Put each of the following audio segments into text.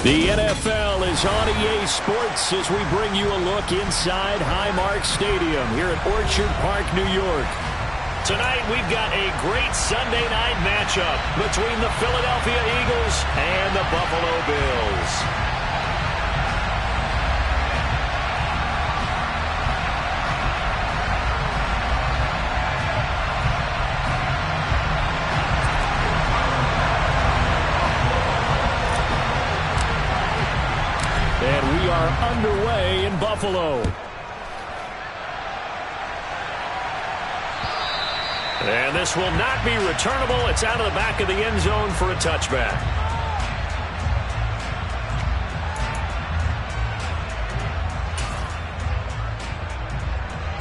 The NFL is on EA Sports as we bring you a look inside Highmark Stadium here at Orchard Park, New York. Tonight we've got a great Sunday night matchup between the Philadelphia Eagles and the Buffalo Bills. And we are underway in Buffalo. And this will not be returnable. It's out of the back of the end zone for a touchback.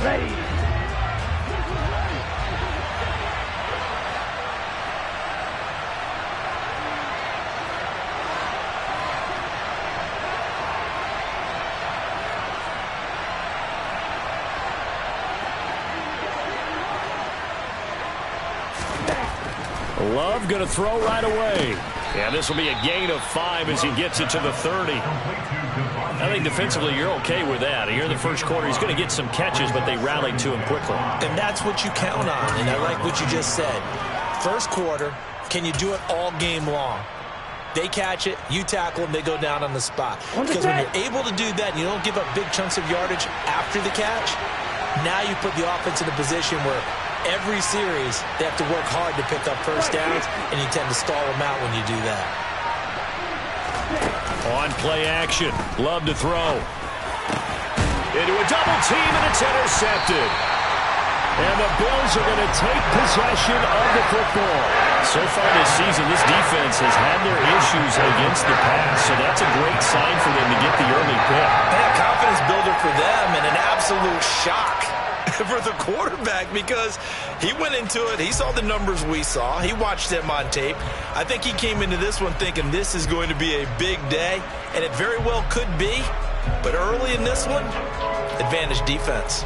Ready. Love going to throw right away. Yeah, this will be a gain of 5 as he gets it to the 30. I think defensively you're okay with that. Here in the first quarter, he's going to get some catches, but they rallied to him quickly. And that's what you count on, and I like what you just said. First quarter, can you do it all game long? They catch it, you tackle them, they go down on the spot. Because when you're able to do that and you don't give up big chunks of yardage after the catch, now you put the offense in a position where every series, they have to work hard to pick up first downs, and you tend to stall them out when you do that. On play action, Love to throw. Into a double team, and it's intercepted. And the Bills are going to take possession of the football. So far this season, this defense has had their issues against the pass, so that's a great sign for them to get the early pick. A confidence builder for them, and an absolute shock for the quarterback, because he went into it, he saw the numbers we saw, he watched them on tape. I think he came into this one thinking this is going to be a big day, and it very well could be, but early in this one, advantage defense.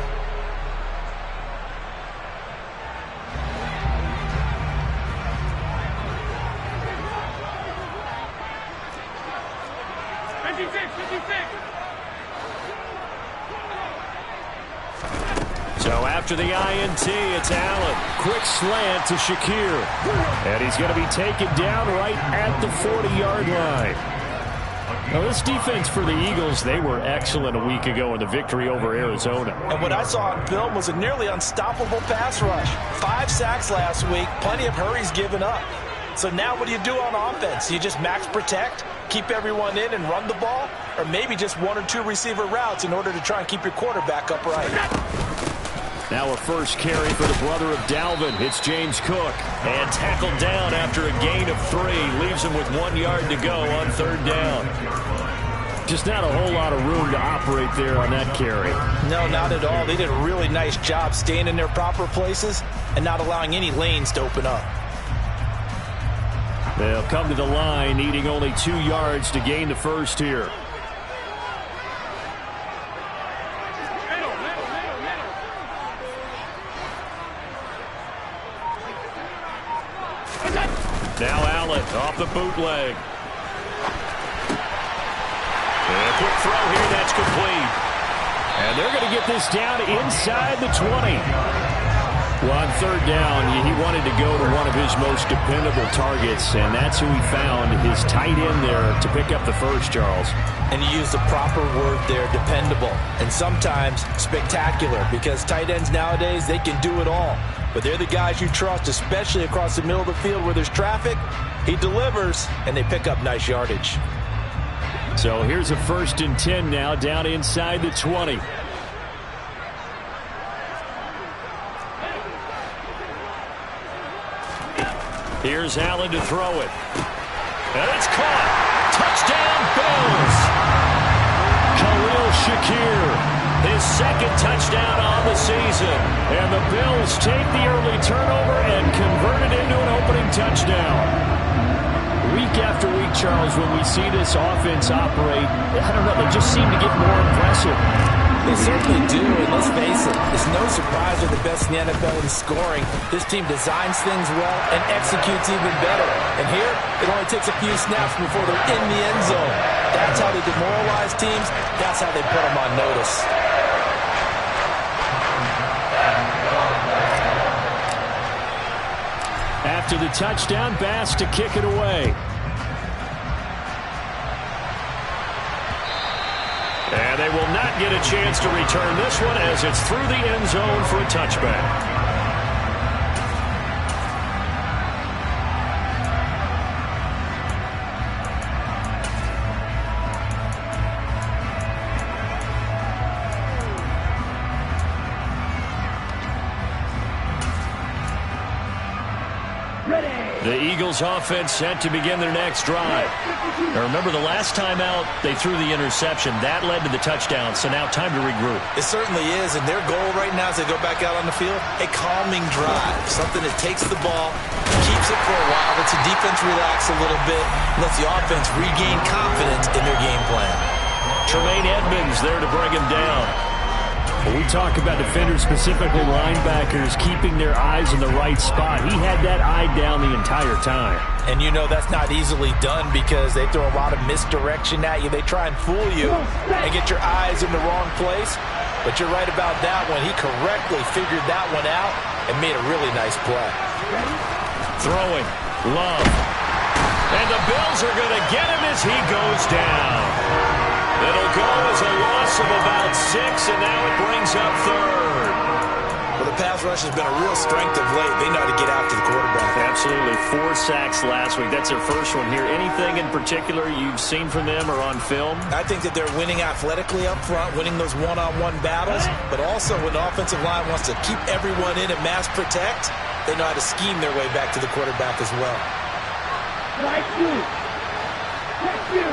So after the INT, it's Allen. Quick slant to Shakir. And he's going to be taken down right at the 40-yard line. Now, this defense for the Eagles, they were excellent a week ago in the victory over Arizona. And what I saw on film was a nearly unstoppable pass rush. 5 sacks last week, plenty of hurries given up. So now what do you do on offense? You just max protect, keep everyone in and run the ball, or maybe just 1 or 2 receiver routes in order to try and keep your quarterback upright. Now a first carry for the brother of Dalvin. It's James Cook. And tackled down after a gain of 3. Leaves him with 1 yard to go on 3rd down. Just not a whole lot of room to operate there on that carry. No, not at all. They did a really nice job staying in their proper places and not allowing any lanes to open up. They'll come to the line, needing only 2 yards to gain the first here. Now Allen off the bootleg. And a quick throw here, that's complete. And they're going to get this down inside the 20. Well, on 3rd down, he wanted to go to one of his most dependable targets, and that's who he found, his tight end there, to pick up the first, Charles. And you use the proper word there, dependable. And sometimes spectacular, because tight ends nowadays, they can do it all. But they're the guys you trust, especially across the middle of the field where there's traffic. He delivers, and they pick up nice yardage. So here's a 1st and 10 now, down inside the 20. Here's Allen to throw it. And it's caught. Touchdown, Bills. Khalil Shakir, his 2nd touchdown on the season. And the Bills take the early turnover and convert it into an opening touchdown. Week after week, Charles, when we see this offense operate, I don't know, they just seem to get more impressive. They certainly do, and let's face it, it's no surprise they're the best in the NFL in scoring. This team designs things well and executes even better. And here, it only takes a few snaps before they're in the end zone. That's how they demoralize teams. That's how they put them on notice. After the touchdown, Bass to kick it away. And they will not get a chance to return this one as it's through the end zone for a touchback. The Eagles offense set to begin their next drive. Now remember, the last time out, they threw the interception. That led to the touchdown, so now time to regroup. It certainly is, and their goal right now as they go back out on the field, a calming drive, something that takes the ball, keeps it for a while, lets the defense relax a little bit, lets the offense regain confidence in their game plan. Tremaine Edmonds there to bring him down. When we talk about defenders, specifically linebackers, keeping their eyes in the right spot, he had that eye down the entire time. And you know that's not easily done because they throw a lot of misdirection at you. They try and fool you and get your eyes in the wrong place. But you're right about that one. He correctly figured that one out and made a really nice play. Throwing. Love. And the Bills are going to get him as he goes down. It'll go as a loss of about 6, and now it brings up third. Well, the pass rush has been a real strength of late. They know how to get after the quarterback. Absolutely. 4 sacks last week. That's their first one here. Anything in particular you've seen from them or on film? I think that they're winning athletically up front, winning those one-on-one battles, but also when the offensive line wants to keep everyone in and mass protect, they know how to scheme their way back to the quarterback as well. Thank you. Thank you.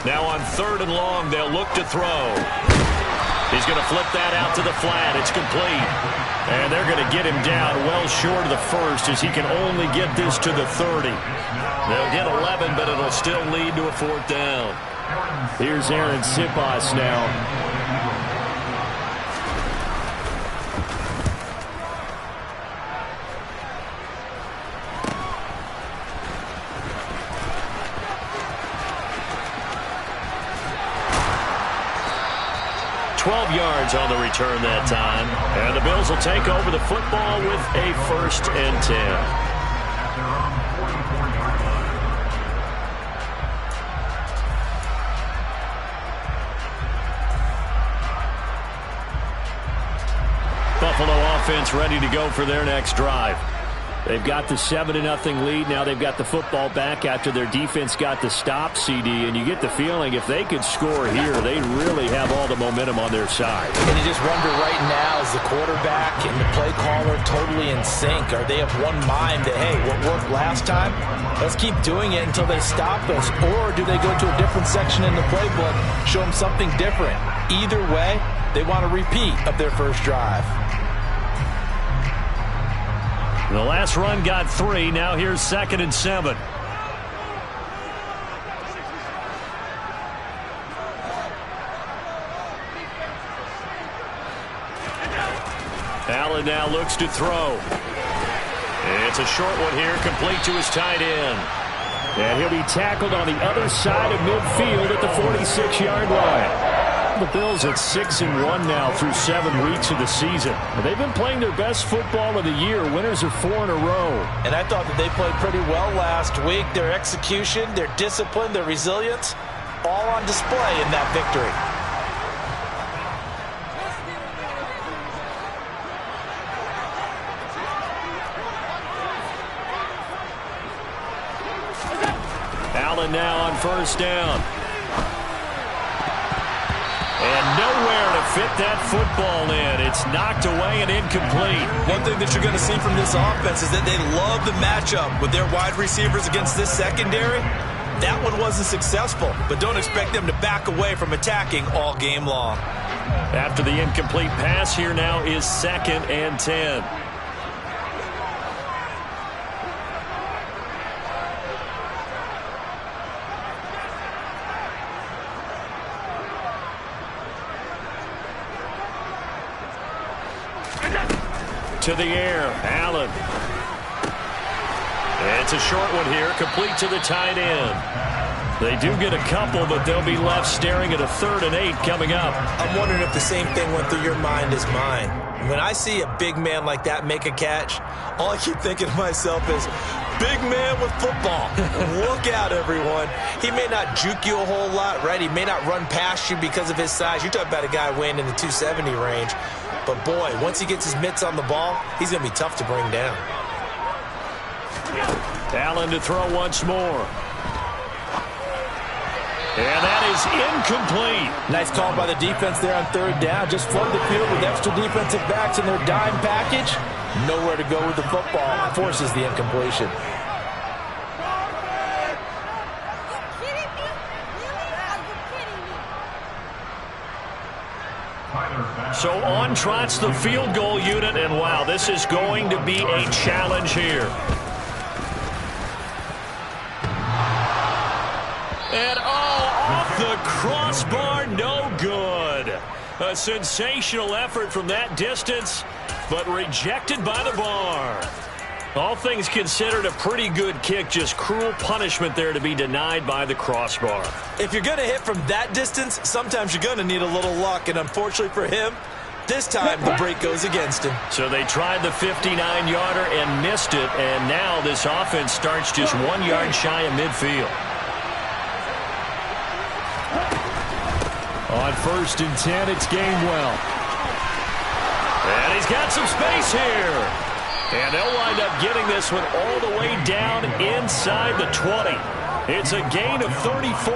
Now on 3rd and long, they'll look to throw. He's going to flip that out to the flat. It's complete. And they're going to get him down well short of the first as he can only get this to the 30. They'll get 11, but it'll still lead to a 4th down. Here's Rzsl Y2W8 now. 12 yards on the return that time. And the Bills will take over the football with a 1st and 10. Buffalo offense ready to go for their next drive. They've got the 7-0 lead. Now they've got the football back after their defense got the stop, CD. And you get the feeling if they could score here, they really have all the momentum on their side. And you just wonder right now, is the quarterback and the play caller totally in sync? Are they of one mind that, hey, what worked last time, let's keep doing it until they stop us? Or do they go to a different section in the playbook, show them something different? Either way, they want a repeat of their first drive. The last run got 3. Now here's 2nd and 7. Allen now looks to throw. It's a short one here, complete to his tight end. And he'll be tackled on the other side of midfield at the 46-yard line. The Bills at 6-1 now through 7 weeks of the season. They've been playing their best football of the year. Winners are 4 in a row. And I thought that they played pretty well last week. Their execution, their discipline, their resilience, all on display in that victory. Allen now on 1st down. And nowhere to fit that football in. It's knocked away and incomplete. One thing that you're going to see from this offense is that they love the matchup with their wide receivers against this secondary. That one wasn't successful, but don't expect them to back away from attacking all game long. After the incomplete pass, here now is 2nd and 10. to the air. Allen. It's a short one here, complete to the tight end. They do get a couple, but they'll be left staring at a 3rd and 8 coming up. I'm wondering if the same thing went through your mind as mine. When I see a big man like that make a catch, all I keep thinking to myself is, big man with football. Look out, everyone. He may not juke you a whole lot, right? He may not run past you because of his size. You're talking about a guy weighing in the 270 range. But, boy, once he gets his mitts on the ball, he's going to be tough to bring down. Allen to throw once more. And that is incomplete. Nice call by the defense there on 3rd down. Just flood the field with extra defensive backs in their dime package. Nowhere to go with the football. Forces the incompletion. So on trots the field goal unit, and wow, this is going to be a challenge here. And off the crossbar, no good. A sensational effort from that distance, but rejected by the bar. All things considered, a pretty good kick, just cruel punishment there to be denied by the crossbar. If you're going to hit from that distance, sometimes you're going to need a little luck, and unfortunately for him, this time the break goes against him. So they tried the 59-yarder and missed it, and now this offense starts just 1 yard shy of midfield. On 1st and 10, it's Gainwell. And he's got some space here. And they'll wind up getting this one all the way down inside the 20. It's a gain of 34.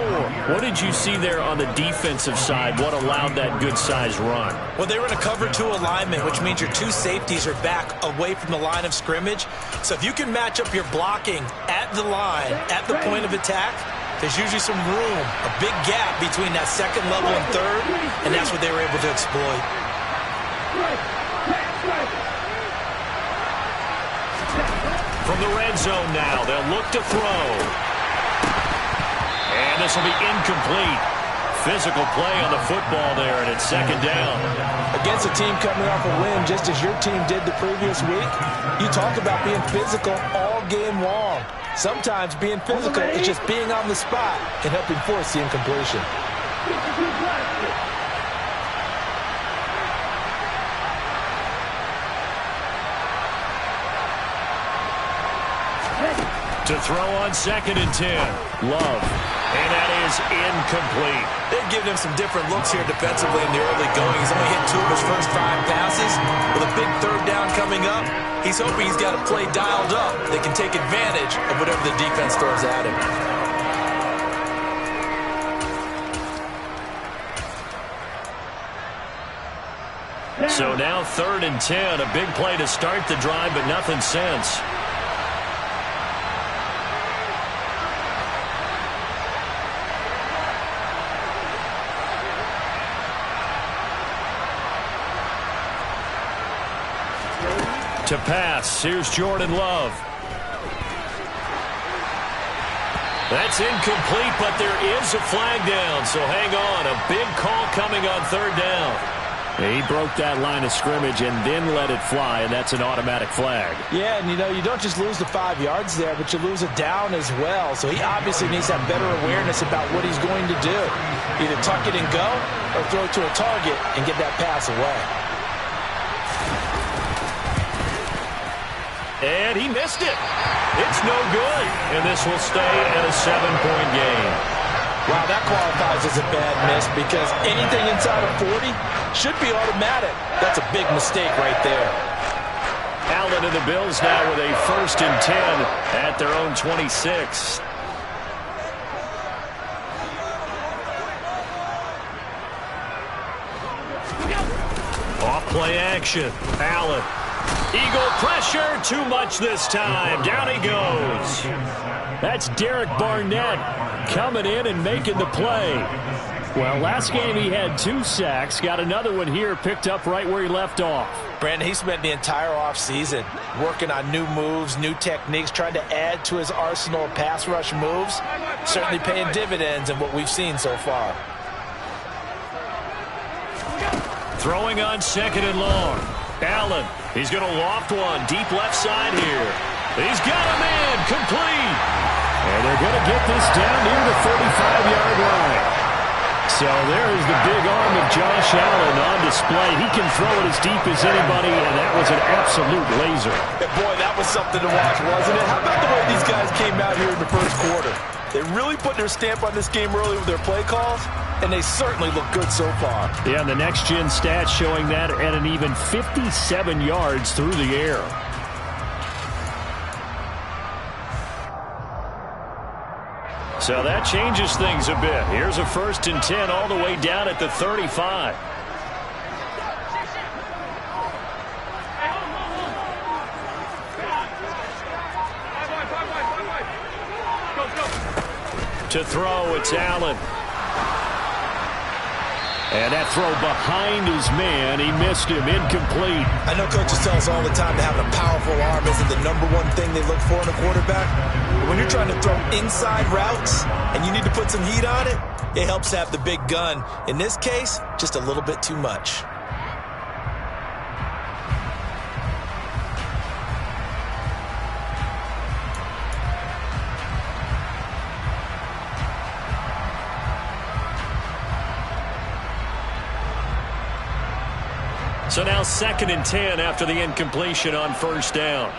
What did you see there on the defensive side? What allowed that good-sized run? Well, they were in a cover 2 alignment, which means your 2 safeties are back away from the line of scrimmage. So if you can match up your blocking at the line, at the point of attack, there's usually some room, a big gap between that 2nd level and 3rd, and that's what they were able to exploit. From the red zone now, they'll look to throw. And this will be incomplete. Physical play on the football there, and it's 2nd down. Against a team coming off a win, just as your team did the previous week, you talk about being physical all game long. Sometimes being physical is just being on the spot and helping force the incompletion. To throw on 2nd and 10. Love. And that is incomplete. They've given him some different looks here defensively in the early going. He's only hit 2 of his first 5 passes. With a big 3rd down coming up, he's hoping he's got a play dialed up that can take advantage of whatever the defense throws at him. So now 3rd and 10. A big play to start the drive, but nothing since. To pass, here's Jordan Love. That's incomplete, but there is a flag down, so hang on. A big call coming on 3rd down. He broke that line of scrimmage and then let it fly, and that's an automatic flag. Yeah, and you don't just lose the 5 yards there, but you lose a down as well. So he obviously needs to have better awareness about what he's going to do. Either tuck it and go or throw it to a target and get that pass away. And he missed it. It's no good. And this will stay at a 7-point game. Wow, that qualifies as a bad miss because anything inside of 40 should be automatic. That's a big mistake right there. Allen and the Bills now with a 1st and 10 at their own 26. Off play action. Allen. Eagle pressure, too much this time. Down he goes. That's Derek Barnett coming in and making the play. Well, last game he had 2 sacks. Got another one here, picked up right where he left off. Brandon, he spent the entire offseason working on new moves, new techniques, trying to add to his arsenal of pass rush moves. Certainly paying dividends in what we've seen so far. Throwing on 2nd and long. Allen, he's going to loft one deep left side here. He's got him in, complete. And they're going to get this down near the 35-yard line. So there's the big arm of Josh Allen on display. He can throw it as deep as anybody, and that was an absolute laser. And boy, that was something to watch, wasn't it? How about the way these guys came out here in the first quarter? They really put their stamp on this game early with their play calls, and they certainly look good so far. Yeah, and the next-gen stats showing that at an even 57 yards through the air. So that changes things a bit. Here's a 1st and 10 all the way down at the 35. To throw, it's Allen. And that throw behind his man. He missed him. Incomplete. I know coaches tell us all the time that having a powerful arm isn't the #1 thing they look for in a quarterback. But when you're trying to throw inside routes and you need to put some heat on it, it helps have the big gun. In this case, just a little bit too much. So now 2nd and 10 after the incompletion on 1st down.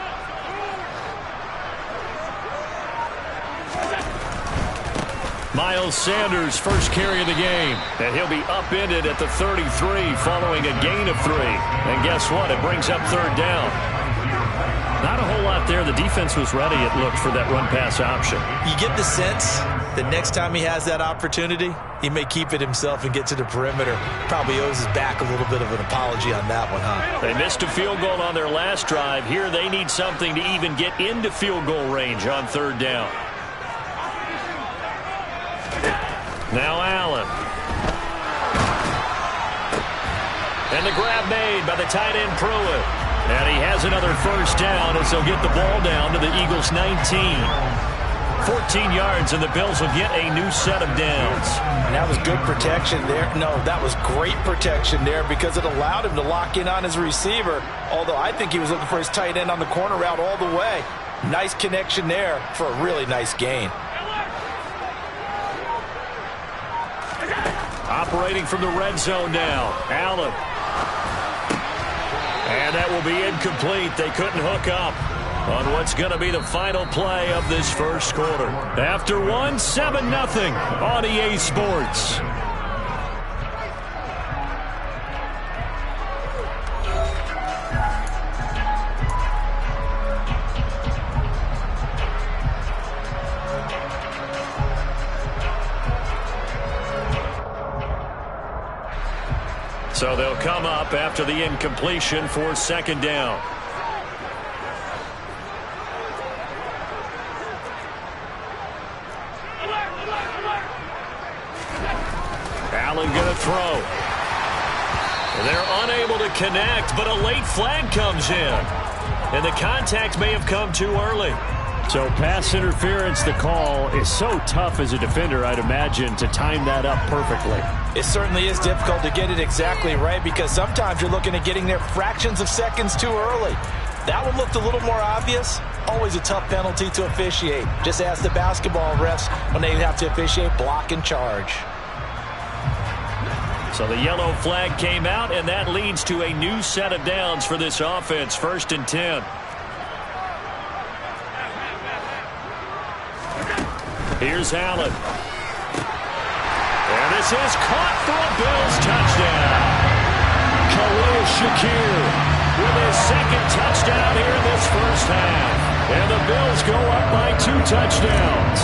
Miles Sanders, first carry of the game. And he'll be upended at the 33 following a gain of 3. And guess what? It brings up 3rd down. Not a whole lot there. The defense was ready, it looked, for that run-pass option. You get the sense that next time he has that opportunity, he may keep it himself and get to the perimeter. Probably owes his back a little bit of an apology on that one, huh? They missed a field goal on their last drive. Here they need something to even get into field goal range on 3rd down. Now Allen. And the grab made by the tight end Pruitt. And he has another 1st down as they'll get the ball down to the Eagles' 19. 14 yards, and the Bills will get a new set of downs. And that was good protection there. No, that was great protection there because it allowed him to lock in on his receiver, although I think he was looking for his tight end on the corner route all the way. Nice connection there for a really nice gain. Operating from the red zone now, Allen. And that will be incomplete. They couldn't hook up on what's going to be the final play of this first quarter. After one, 7-0 on EA Sports. So they'll come up after the incompletion for 2nd down. Allen going to throw. They're unable to connect, but a late flag comes in. And the contact may have come too early. So pass interference, the call, is so tough as a defender, I'd imagine, to time that up perfectly. It certainly is difficult to get it exactly right because sometimes you're looking at getting there fractions of seconds too early. That one looked a little more obvious. Always a tough penalty to officiate. Just ask the basketball refs when they have to officiate block and charge. So the yellow flag came out, and that leads to a new set of downs for this offense. 1st and 10. Here's Allen. And this is caught for a Bills touchdown. Khalil Shakir with his 2nd touchdown here in this first half. And the Bills go up by 2 touchdowns.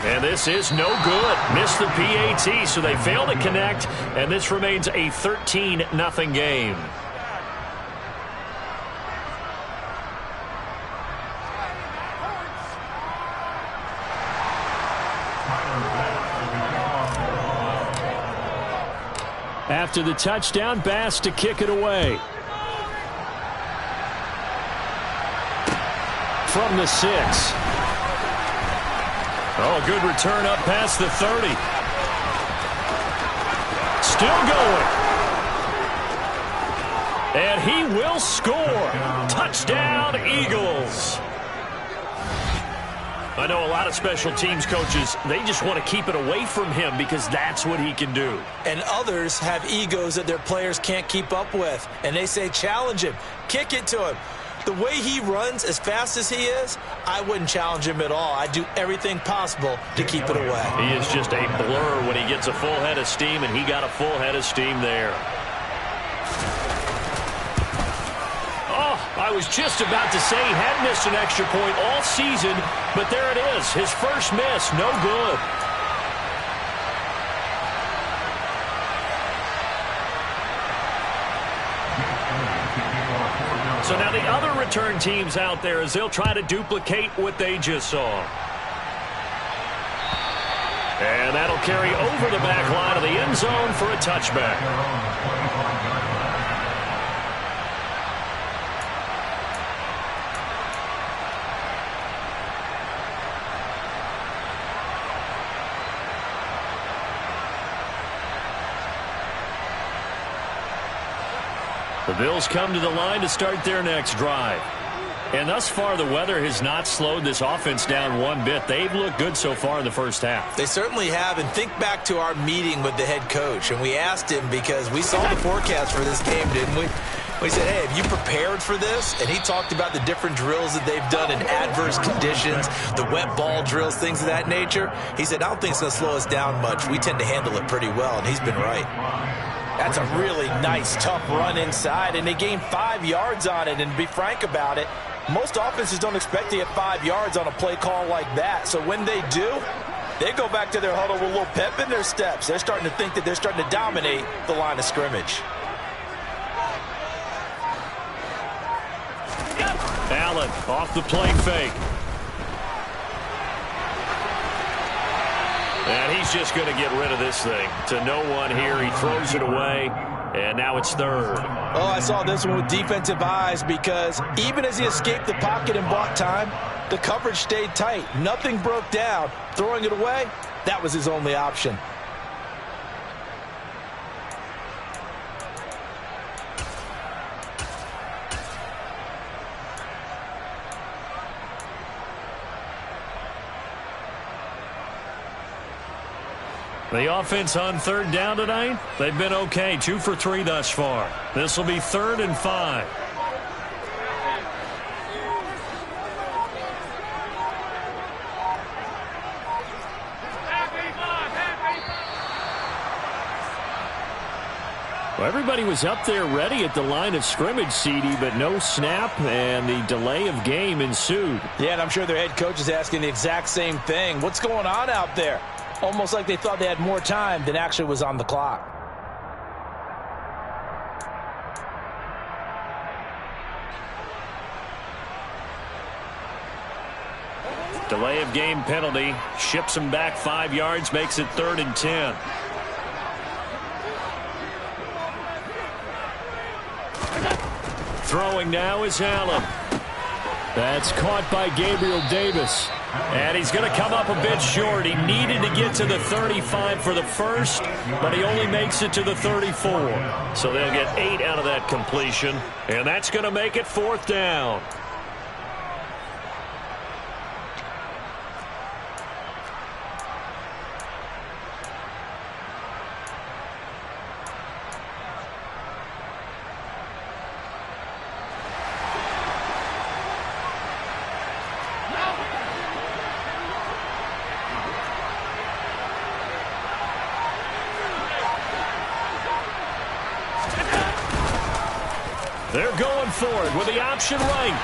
And this is no good. Missed the PAT, so they fail to connect, and this remains a 13-0 game. After the touchdown, Bass to kick it away. From the 6. Oh, good return up past the 30. still going. And he will score. Touchdown, Eagles. I know a lot of special teams coaches, they just want to keep it away from him because that's what he can do. And others have egos that their players can't keep up with. And they say, challenge him, kick it to him. The way he runs as fast as he is, I wouldn't challenge him at all. I'd do everything possible to keep it away. He is just a blur when he gets a full head of steam, and he got a full head of steam there. Oh, I was just about to say he had missed an extra point all season, but there it is. His first miss, no good. So now the other return teams out there as they'll try to duplicate what they just saw. And that'll carry over the back line of the end zone for a touchback. The Bills come to the line to start their next drive. And thus far, the weather has not slowed this offense down one bit. They've looked good so far in the first half. They certainly have. And think back to our meeting with the head coach. And we asked him because we saw the forecast for this game, didn't we? We said, hey, have you prepared for this? And he talked about the different drills that they've done in adverse conditions, the wet ball drills, things of that nature. He said, I don't think it's going to slow us down much. We tend to handle it pretty well, and he's been right. That's a really nice, tough run inside, and they gained 5 yards on it. And to be frank about it, most offenses don't expect to get 5 yards on a play call like that. So when they do, they go back to their huddle with a little pep in their steps. They're starting to think that they're starting to dominate the line of scrimmage. Allen off the play fake. And he's just going to get rid of this thing. To no one here. He throws it away. And now it's third. Oh, I saw this one with defensive eyes because even as he escaped the pocket and bought time, the coverage stayed tight. Nothing broke down. Throwing it away, that was his only option. The offense on third down tonight, they've been okay. 2 for 3 thus far. This will be 3rd and 5. Well, everybody was up there ready at the line of scrimmage, CD, but no snap, and the delay of game ensued. Yeah, and I'm sure their head coach is asking the exact same thing. What's going on out there? Almost like they thought they had more time than actually was on the clock. Delay of game penalty. Ships him back 5 yards, makes it 3rd and 10. Throwing now is Allen. That's caught by Gabriel Davis. And he's going to come up a bit short. He needed to get to the 35 for the first, but he only makes it to the 34. So they'll get 8 out of that completion, and that's going to make it 4th down. They're going for it with the option right.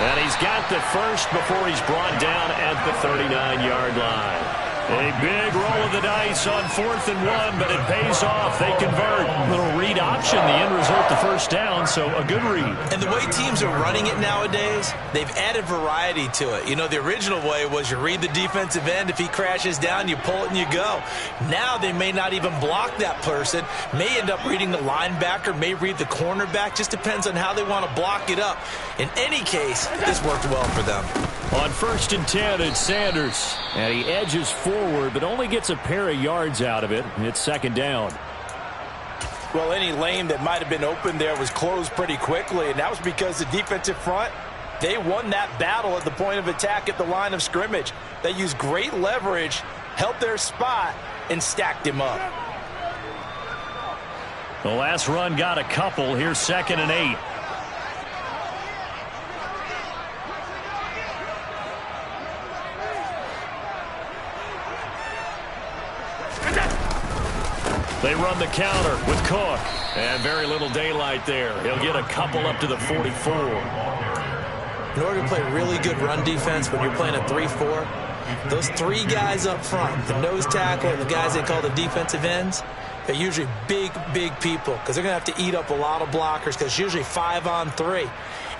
And he's got the first before he's brought down at the 39-yard line. A big roll of the dice on 4th and 1, but it pays off. They convert. Little read option, the end result, the first down, so a good read. And the way teams are running it nowadays, they've added variety to it. You know, the original way was you read the defensive end. If he crashes down, you pull it and you go. Now they may not even block that person, may end up reading the linebacker, may read the cornerback. Just depends on how they want to block it up. In any case, this worked well for them. On 1st and 10, it's Sanders. And he edges forward, but only gets a pair of yards out of it. It's 2nd down. Well, any lane that might have been open there was closed pretty quickly, and that was because the defensive front, they won that battle at the point of attack at the line of scrimmage. They used great leverage, held their spot, and stacked him up. The last run got a couple. Here's 2nd and 8. They run the counter with Cook. And very little daylight there. He'll get a couple up to the 44. In order to play really good run defense when you're playing a 3-4, those 3 guys up front, the nose tackle and the guys they call the defensive ends, they're usually big people because they're going to have to eat up a lot of blockers because it's usually 5-on-3.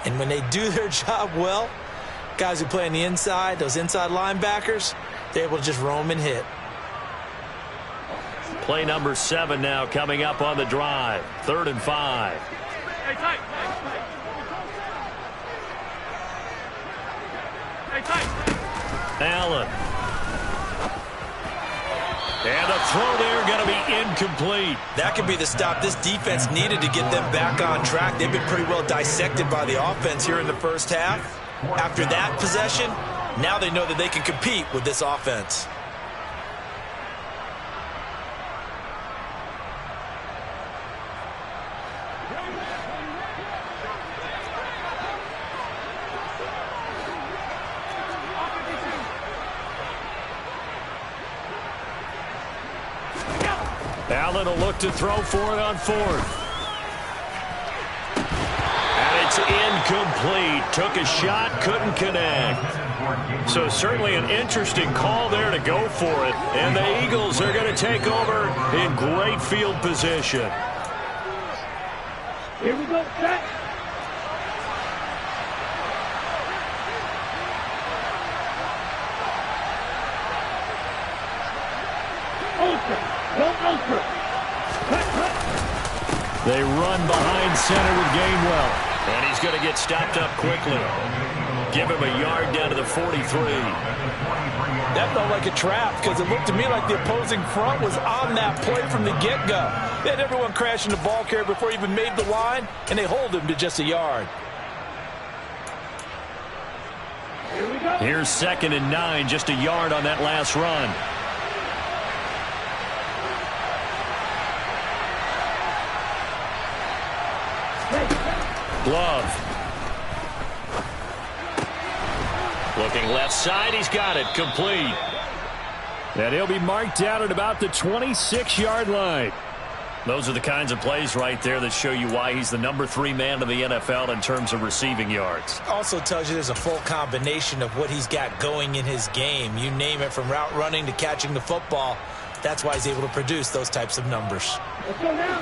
And when they do their job well, guys who play on the inside, those inside linebackers, they're able to just roam and hit. Play number 7 now coming up on the drive. 3rd and 5. Allen. And a throw there going to be incomplete. That could be the stop this defense needed to get them back on track. They've been pretty well dissected by the offense here in the first half. After that possession, now they know that they can compete with this offense. Allen will look to throw for it on 4th. And it's incomplete. Took a shot, couldn't connect. So certainly an interesting call there to go for it. And the Eagles are going to take over in great field position. Here we go, set. They run behind center with Gainwell. And he's going to get stopped up quickly. Give him a yard down to the 43. That felt like a trap because it looked to me like the opposing front was on that play from the get-go. They had everyone crashing the ball carrier before he even made the line, and they hold him to just a yard. Here's 2nd and 9, just a yard on that last run. Love. Looking left side, he's got it, complete. And he'll be marked down at about the 26-yard line. Those are the kinds of plays right there that show you why he's the number 3 man in the NFL in terms of receiving yards. Also tells you there's a full combination of what he's got going in his game. You name it, from route running to catching the football. That's why he's able to produce those types of numbers. Let's go now.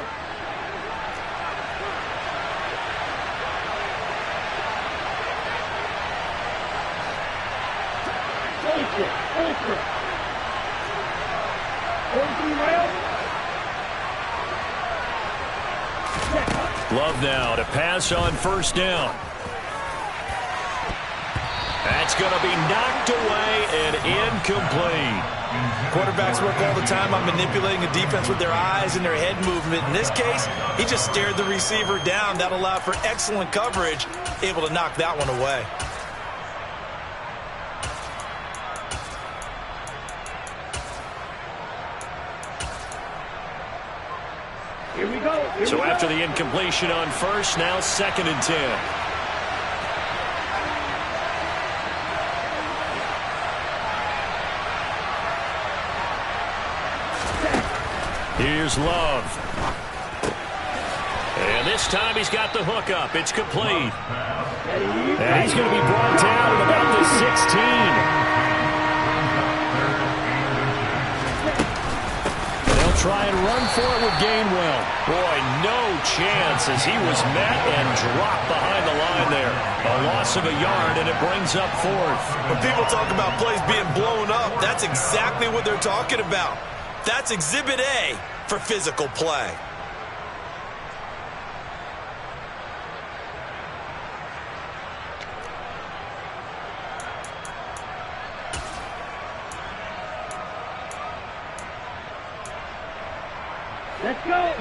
Love now to pass on 1st down. That's going to be knocked away and incomplete. Quarterbacks work all the time on manipulating a defense with their eyes and their head movement. In this case, he just stared the receiver down. That allowed for excellent coverage, able to knock that one away. Here we go. So after the incompletion on 1st, now 2nd and 10. Here's Love. And this time he's got the hook up. It's complete. And he's going to be brought down at about the 16. Try and run for it with Gainwell. Boy, no chance as he was met and dropped behind the line there. A loss of a yard, and it brings up 4th. When people talk about plays being blown up, that's exactly what they're talking about. That's Exhibit A for physical play. Let's go.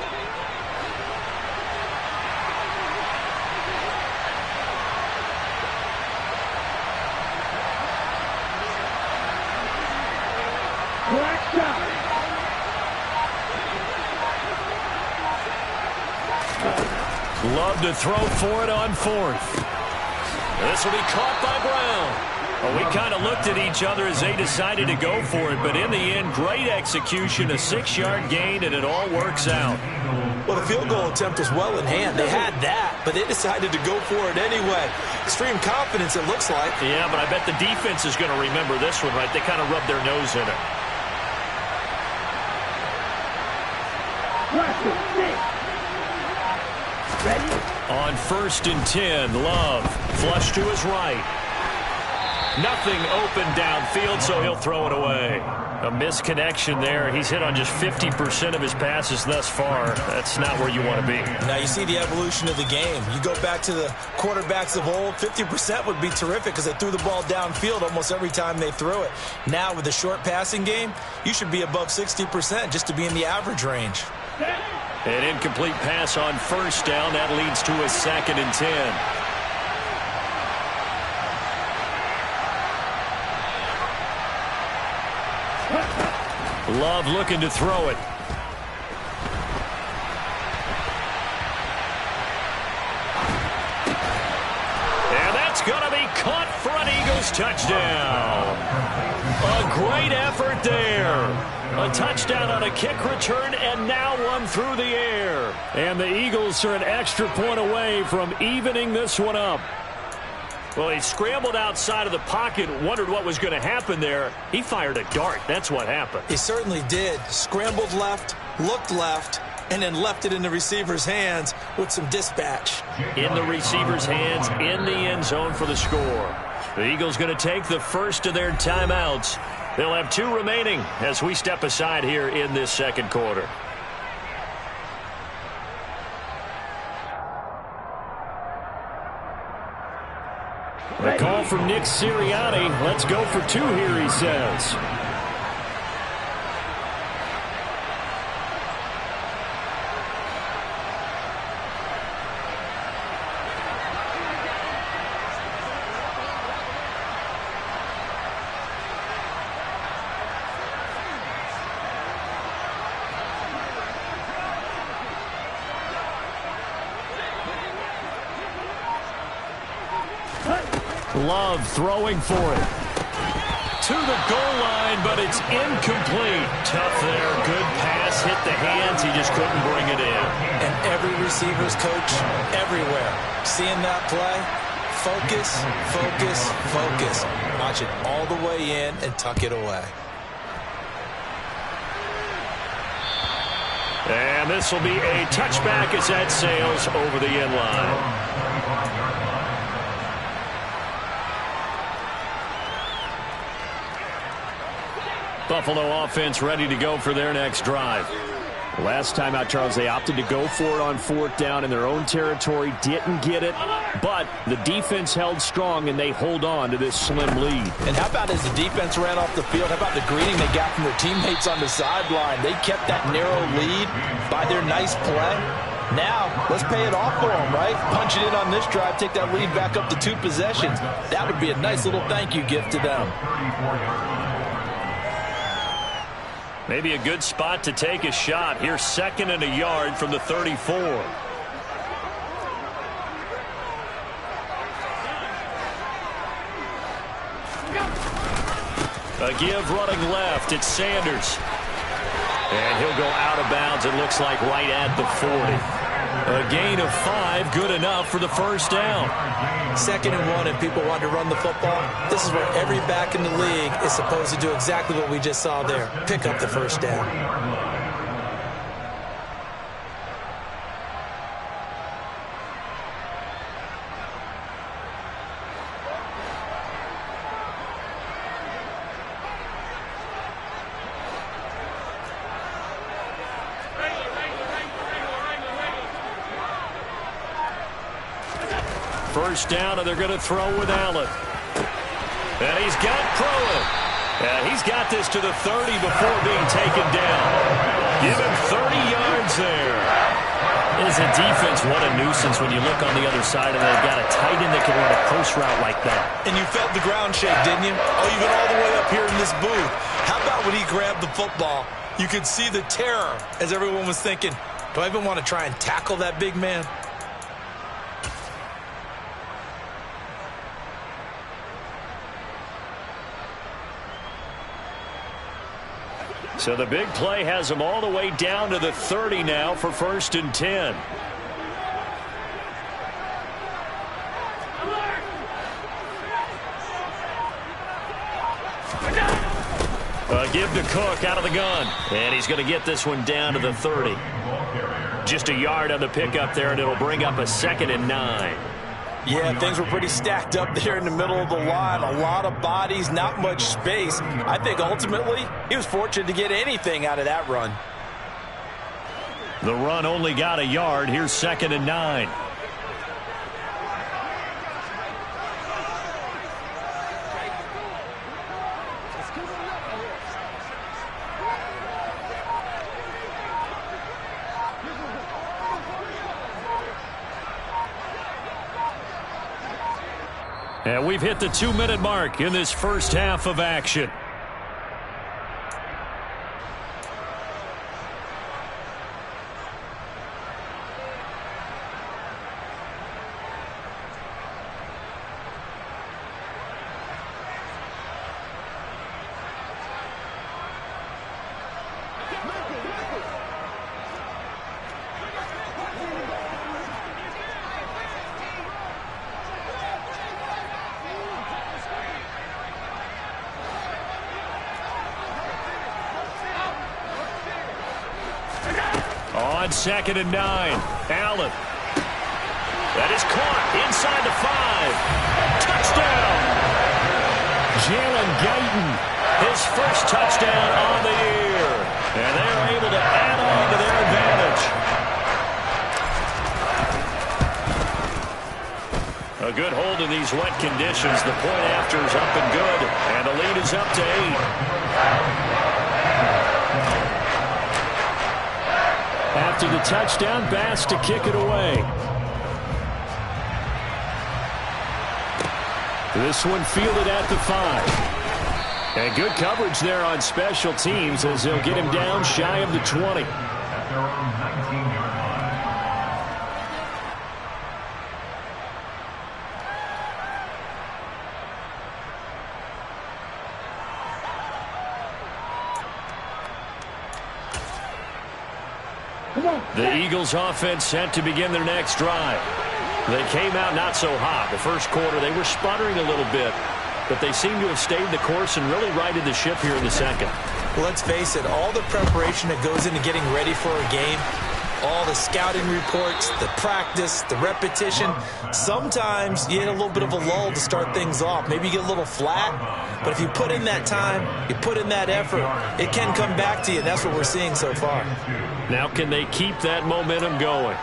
Love to throw for it on fourth. This will be caught by Brown. Well, we kind of looked at each other as they decided to go for it, but in the end, great execution, a 6-yard gain, and it all works out. Well, the field goal attempt was well in hand. They had that, but they decided to go for it anyway. Extreme confidence, it looks like. Yeah, but I bet the defense is going to remember this one, right? They kind of rubbed their nose in it. Ready? On 1st and 10, Love flush to his right. Nothing open downfield, so he'll throw it away. A misconnection there. He's hit on just 50% of his passes thus far. That's not where you want to be. Now you see the evolution of the game. You go back to the quarterbacks of old, 50% would be terrific because they threw the ball downfield almost every time they threw it. Now with the short passing game, you should be above 60% just to be in the average range. An incomplete pass on 1st down. That leads to a 2nd and 10. Love looking to throw it. And that's going to be caught for an Eagles touchdown. A great effort there. A touchdown on a kick return, and now one through the air. And the Eagles are an extra point away from evening this one up. Well, he scrambled outside of the pocket, wondered what was going to happen there. He fired a dart. That's what happened. He certainly did. Scrambled left, looked left, and then left it in the receiver's hands with some dispatch. In the receiver's hands, in the end zone for the score. The Eagles going to take the first of their timeouts. They'll have 2 remaining as we step aside here in this 2nd quarter. A call from Nick Sirianni. Let's go for 2 here, he says. Love throwing for it. To the goal line, but it's incomplete. Tough there. Good pass. Hit the hands. He just couldn't bring it in. And every receiver's coach everywhere. Seeing that play, focus, focus, focus. Watch it all the way in and tuck it away. And this will be a touchback as that sails over the end line. Buffalo offense ready to go for their next drive. Last time out, Charles, they opted to go for it on 4th down in their own territory. Didn't get it, but the defense held strong, and they hold on to this slim lead. And how about as the defense ran off the field, how about the greeting they got from their teammates on the sideline? They kept that narrow lead by their nice play. Now, let's pay it off for them, right? Punch it in on this drive, take that lead back up to 2 possessions. That would be a nice little thank you gift to them. Maybe a good spot to take a shot. Here's 2nd and a yard from the 34. A give running left. It's Sanders. And he'll go out of bounds, it looks like, right at the 40. A gain of 5, good enough for the 1st down. 2nd and 1, and people want to run the football. This is where every back in the league is supposed to do exactly what we just saw there. Pick up the 1st down. First down, and they're going to throw with Allen. And he's got Pruitt. And he's got this to the 30 before being taken down. Give him 30 yards there. As a defense, what a nuisance when you look on the other side and they've got a tight end that can run a post route like that. And you felt the ground shake, didn't you? Oh, you've been all the way up here in this booth. How about when he grabbed the football? You could see the terror as everyone was thinking, do I even want to try and tackle that big man? So the big play has him all the way down to the 30 now for 1st and 10. Give to Cook out of the gun. And he's going to get this one down to the 30. Just a yard on the pickup there, and it'll bring up a 2nd and 9. Yeah, things were pretty stacked up there in the middle of the line. A lot of bodies, not much space. I think ultimately he was fortunate to get anything out of that run. The run only got a yard. Here's 2nd and 9. And we've hit the 2-minute mark in this first half of action. On 2nd and 9, Allen. That is caught inside the 5. Touchdown! Jalen Guyton, his first touchdown on the year. And they're able to add on to their advantage. A good hold in these wet conditions. The point after is up and good. And the lead is up to 8. After the touchdown, Bass to kick it away. This one fielded at the 5. And good coverage there on special teams as they'll get him down shy of the 20. The Eagles offense set to begin their next drive. They came out not so hot. The first quarter, they were sputtering a little bit, but they seem to have stayed the course and really righted the ship here in the second. Well, let's face it, all the preparation that goes into getting ready for a game, all the scouting reports, the practice, the repetition, sometimes you hit a little bit of a lull to start things off. Maybe you get a little flat, but if you put in that time, you put in that effort, it can come back to you, and that's what we're seeing so far. Now can they keep that momentum going?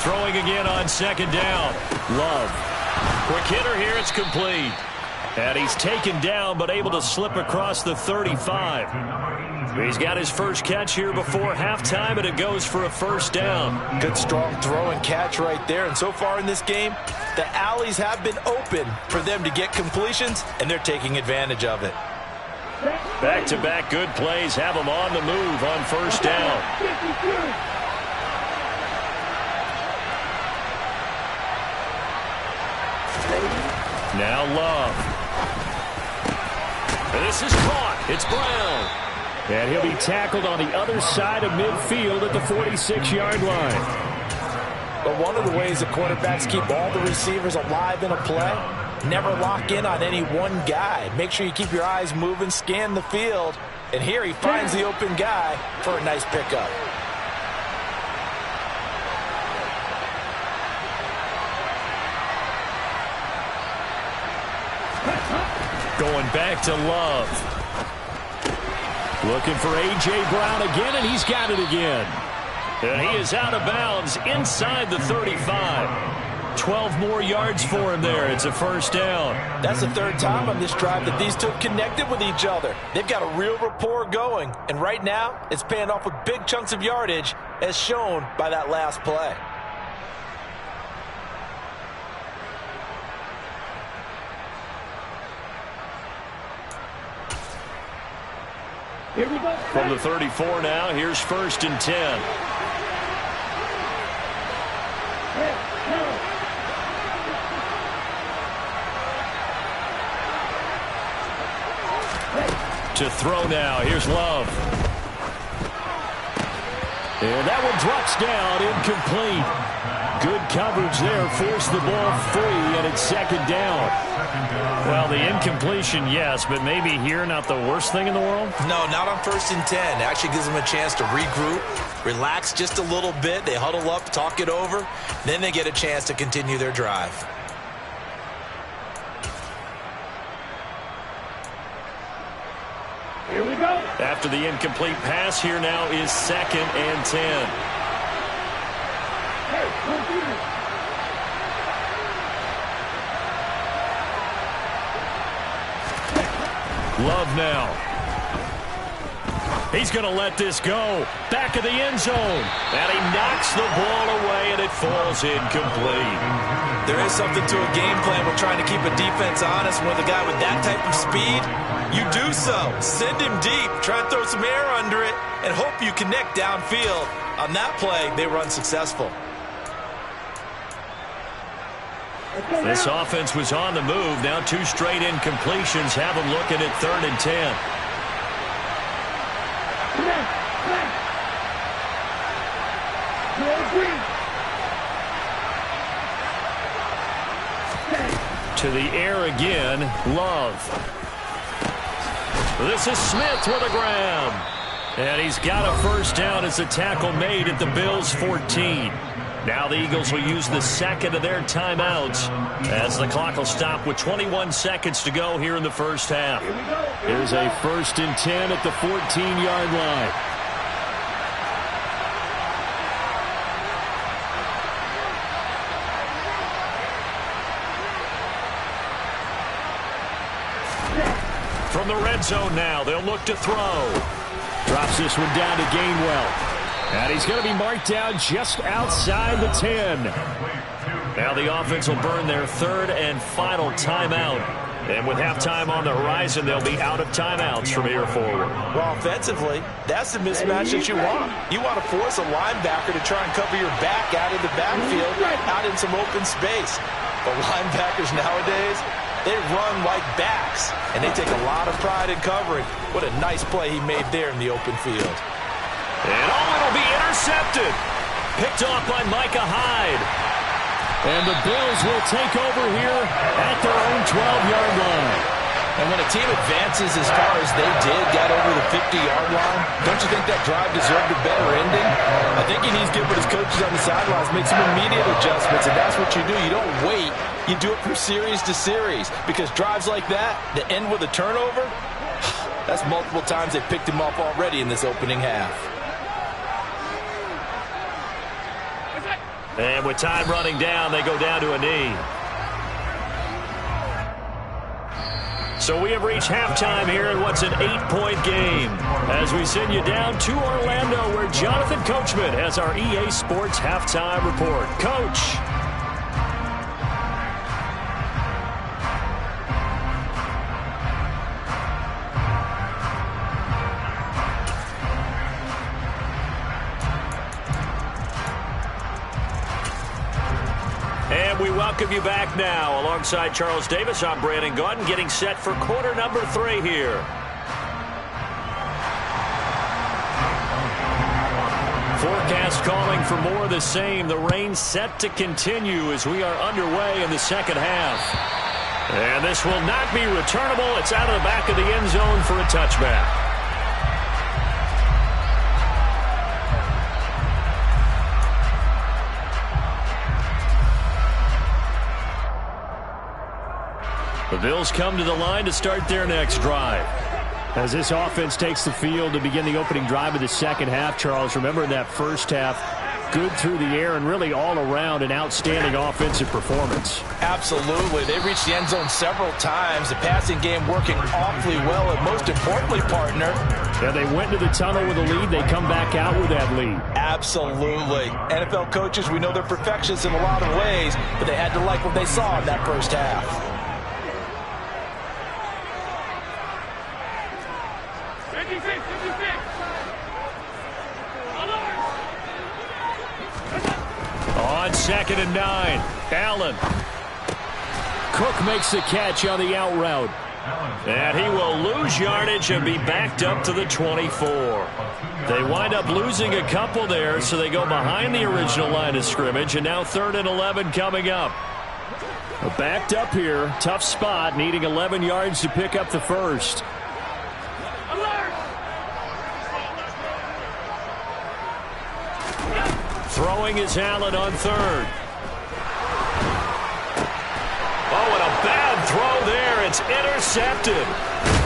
Throwing again on 2nd down. Love. Quick hitter here. It's complete. And he's taken down but able to slip across the 35. He's got his first catch here before halftime, and it goes for a 1st down. Good strong throw and catch right there. And so far in this game, the alleys have been open for them to get completions, and they're taking advantage of it. Back-to-back good plays have them on the move on 1st down. Now Love. This is caught. It's Brown. And he'll be tackled on the other side of midfield at the 46-yard line. But one of the ways the quarterbacks keep all the receivers alive in a play, never lock in on any one guy. Make sure you keep your eyes moving, scan the field. And here he finds the open guy for a nice pickup. Going back to Love. Looking for A.J. Brown again, and he's got it again. And he is out of bounds inside the 35. 12 more yards for him there. It's a 1st down. That's the 3rd time on this drive that these two connected with each other. They've got a real rapport going. And right now, it's paying off with big chunks of yardage, as shown by that last play. Here we go. From the 34 now, here's 1st and 10. To throw now, here's Love. And that one drops down, incomplete. Good coverage there, forced the ball free, and it's 2nd down. Well, the incompletion, yes, but maybe here not the worst thing in the world? No, not on 1st and 10. It actually gives them a chance to regroup, relax just a little bit. They huddle up, talk it over. Then they get a chance to continue their drive. Here we go. After the incomplete pass, here now is 2nd and 10. Hey, don't do this. Love now. He's going to let this go. Back of the end zone. And he knocks the ball away, and it falls incomplete. There is something to a game plan. We're trying to keep a defense honest. With a guy with that type of speed, you do so. Send him deep. Try and throw some air under it and hope you connect downfield. On that play, they were unsuccessful. This offense was on the move. Now 2 straight incompletions have them looking at 3rd and 10. To the air again, Love. This is Smith with a grab. And he's got a 1st down as the tackle made at the Bills' 14. Now the Eagles will use the 2nd of their timeouts as the clock will stop with 21 seconds to go here in the 1st half. Here's a 1st and 10 at the 14-yard line. From the red zone now, they'll look to throw. Drops this one down to Gainwell. And he's going to be marked down just outside the 10. Now the offense will burn their 3rd and final timeout. And with halftime on the horizon, they'll be out of timeouts from here forward. Well, offensively, that's the mismatch that you want. You want to force a linebacker to try and cover your back out of the backfield, out in some open space. But linebackers nowadays, they run like backs, and they take a lot of pride in covering. What a nice play he made there in the open field. And it'll be intercepted. Picked off by Micah Hyde. And the Bills will take over here at their own 12-yard line. And when a team advances as far as they did, got over the 50-yard line, don't you think that drive deserved a better ending? I think he needs to get with his coaches on the sidelines, make some immediate adjustments, and that's what you do. You don't wait. You do it from series to series, because drives like that end with a turnover, that's multiple times they picked him up already in this opening half. And with time running down, they go down to a knee. So we have reached halftime here in what's an 8-point game as we send you down to Orlando, where Jonathan Coachman has our EA Sports halftime report. Coach. And we welcome you back now. Alongside Charles Davis, I'm Brandon Gaudin, getting set for quarter number 3 here. Forecast calling for more of the same. The rain set to continue as we are underway in the second half. And this will not be returnable. It's out of the back of the end zone for a touchback. The Bills come to the line to start their next drive. As this offense takes the field to begin the opening drive of the second half, Charles, remember in that first half, good through the air and really all around an outstanding offensive performance. Absolutely. They reached the end zone several times. The passing game working awfully well, and most importantly, partner. Yeah, they went to the tunnel with a lead. They come back out with that lead. Absolutely. NFL coaches, we know they're perfectionists in a lot of ways, but they had to like what they saw in that first half. On 2nd and 9, Allen. Cook makes the catch on the out route. And he will lose yardage and be backed up to the 24. They wind up losing a couple there, so they go behind the original line of scrimmage, and now 3rd and 11 coming up. Backed up here, tough spot, needing 11 yards to pick up the first. Throwing is Allen on 3rd. Oh, and a bad throw there. It's intercepted.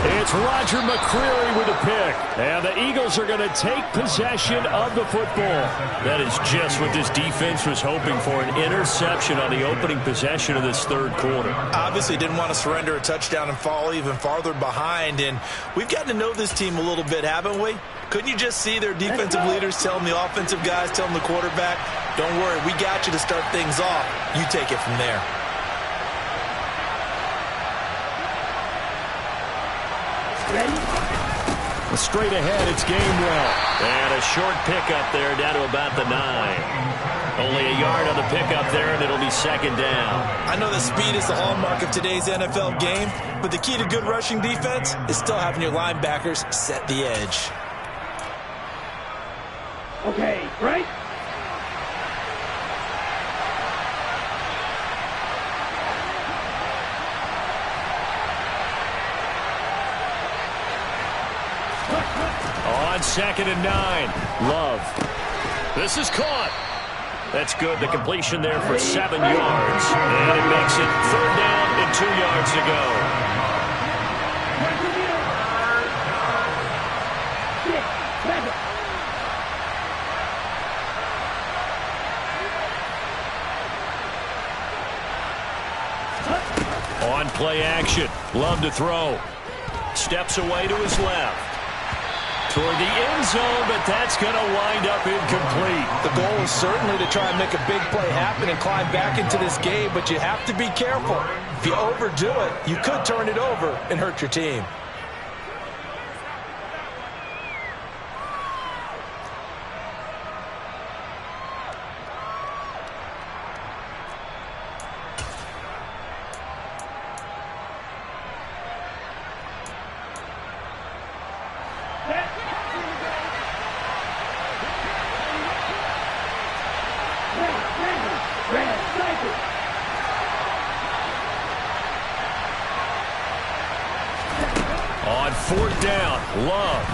It's Roger McCreary with a pick. And the Eagles are going to take possession of the football. That is just what this defense was hoping for, an interception on the opening possession of this 3rd quarter. Obviously didn't want to surrender a touchdown and fall even farther behind. And we've gotten to know this team a little bit, haven't we? Couldn't you just see their defensive leaders telling the offensive guys, telling the quarterback, don't worry, we got you to start things off. You take it from there. Straight ahead, it's Gainwell. And a short pickup there down to about the 9. Only a yard on the pickup there, and it'll be 2nd down. I know that speed is the hallmark of today's NFL game, but the key to good rushing defense is still having your linebackers set the edge. Okay, right? On 2nd and 9, Love. This is caught. That's good. The completion there for 7 yards. And it makes it 3rd down and 2 yards to go. On play action, Love to throw. Steps away to his left. Toward the end zone, but that's going to wind up incomplete. The goal is certainly to try and make a big play happen and climb back into this game, but you have to be careful. If you overdo it, you could turn it over and hurt your team. On 4th down, Love.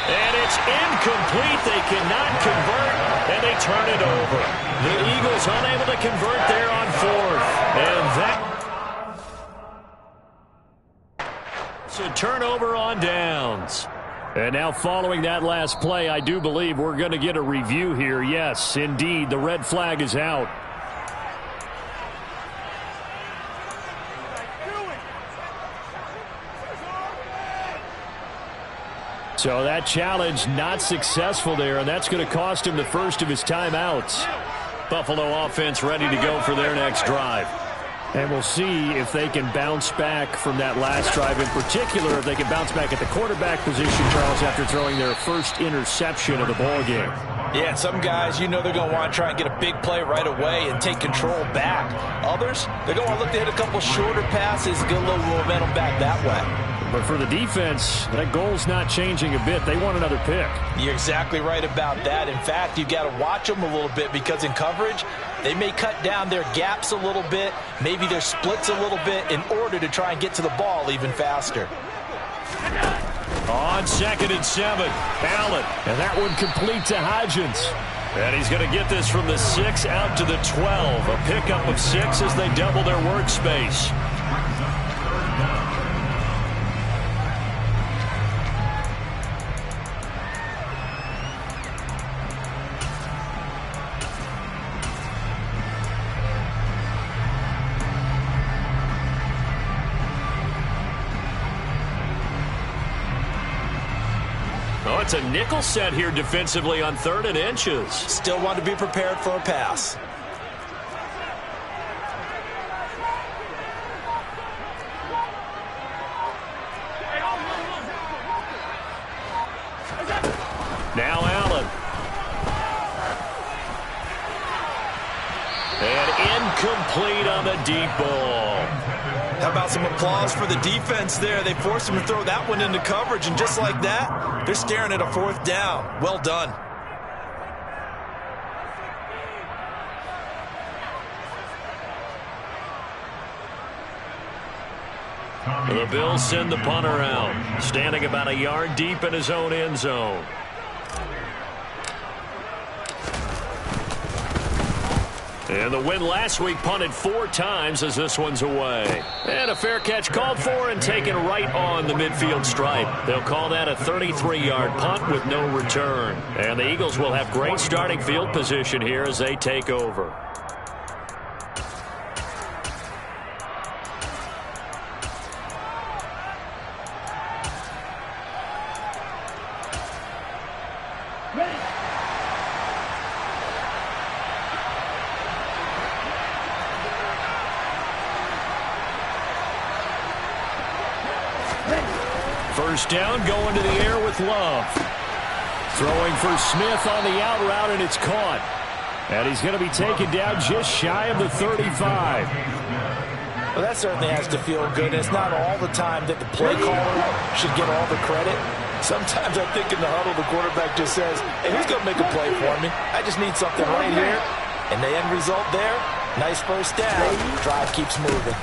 And it's incomplete. They cannot convert, and they turn it over. The Eagles unable to convert there on 4th. And that's a turnover on downs. And now following that last play, I do believe we're going to get a review here. Yes, indeed, the red flag is out. So that challenge not successful there, and that's going to cost him the first of his timeouts. Buffalo offense ready to go for their next drive. And we'll see if they can bounce back from that last drive. In particular, if they can bounce back at the quarterback position, Charles, after throwing their first interception of the ballgame. Yeah, and some guys, you know they're going to want to try and get a big play right away and take control back. Others, they're going to look to hit a couple shorter passes, get a little momentum back that way. But for the defense, that goal's not changing a bit. They want another pick. You're exactly right about that. In fact, you've got to watch them a little bit because in coverage, they may cut down their gaps a little bit, maybe their splits a little bit in order to try and get to the ball even faster. On 2nd and 7, Allen. And that one complete to Hodgins. And he's going to get this from the 6 out to the 12. A pickup of 6 as they double their workspace. Oh, it's a nickel set here defensively on 3rd and inches. Still want to be prepared for a pass. Now Allen. And incomplete on the deep ball. How about some applause for the defense there? They forced him to throw that one into coverage, and just like that, they're staring at a 4th down. Well done. The Bills send the punter out, standing about a yard deep in his own end zone. And the win last week punted 4 times as this one's away. And a fair catch called for and taken right on the midfield stripe. They'll call that a 33-yard punt with no return. And the Eagles will have great starting field position here as they take over. First down, going to the air with Love. Throwing for Smith on the out route, and it's caught. And he's going to be taken down just shy of the 35. Well, that certainly has to feel good. It's not all the time that the play caller should get all the credit. Sometimes I think in the huddle, the quarterback just says, hey, who's going to make a play for me? I just need something right here. And the end result there, nice first down. Drive keeps moving.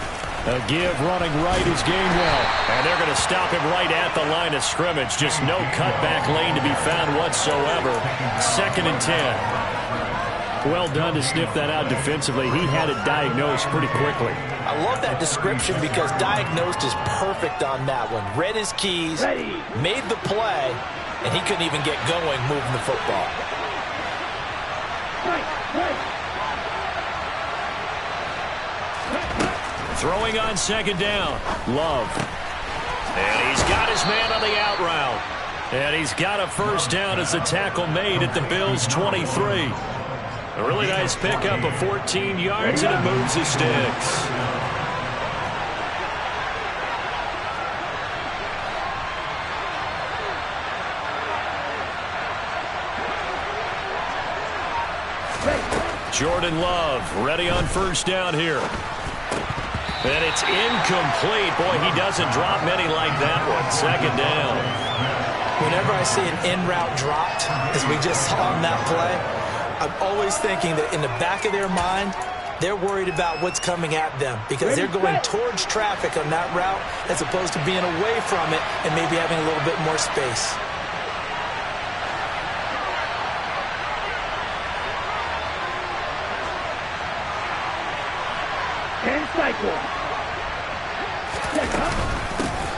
A give running right is Gainwell. And they're going to stop him right at the line of scrimmage. Just no cutback lane to be found whatsoever. 2nd and 10. Well done to sniff that out defensively. He had it diagnosed pretty quickly. I love that description because diagnosed is perfect on that one. Read his keys, made the play, and he couldn't even get going moving the football. Throwing on 2nd down. Love. And he's got his man on the out route. And he's got a first down as the tackle made at the Bills' 23. A really nice pickup of 14 yards, and it moves the sticks. Jordan Love ready on first down here. And it's incomplete. Boy, he doesn't drop many like that one. 2nd down. Whenever I see an in-route dropped, as we just saw on that play, I'm always thinking that in the back of their mind, they're worried about what's coming at them because they're going towards traffic on that route as opposed to being away from it and maybe having a little bit more space.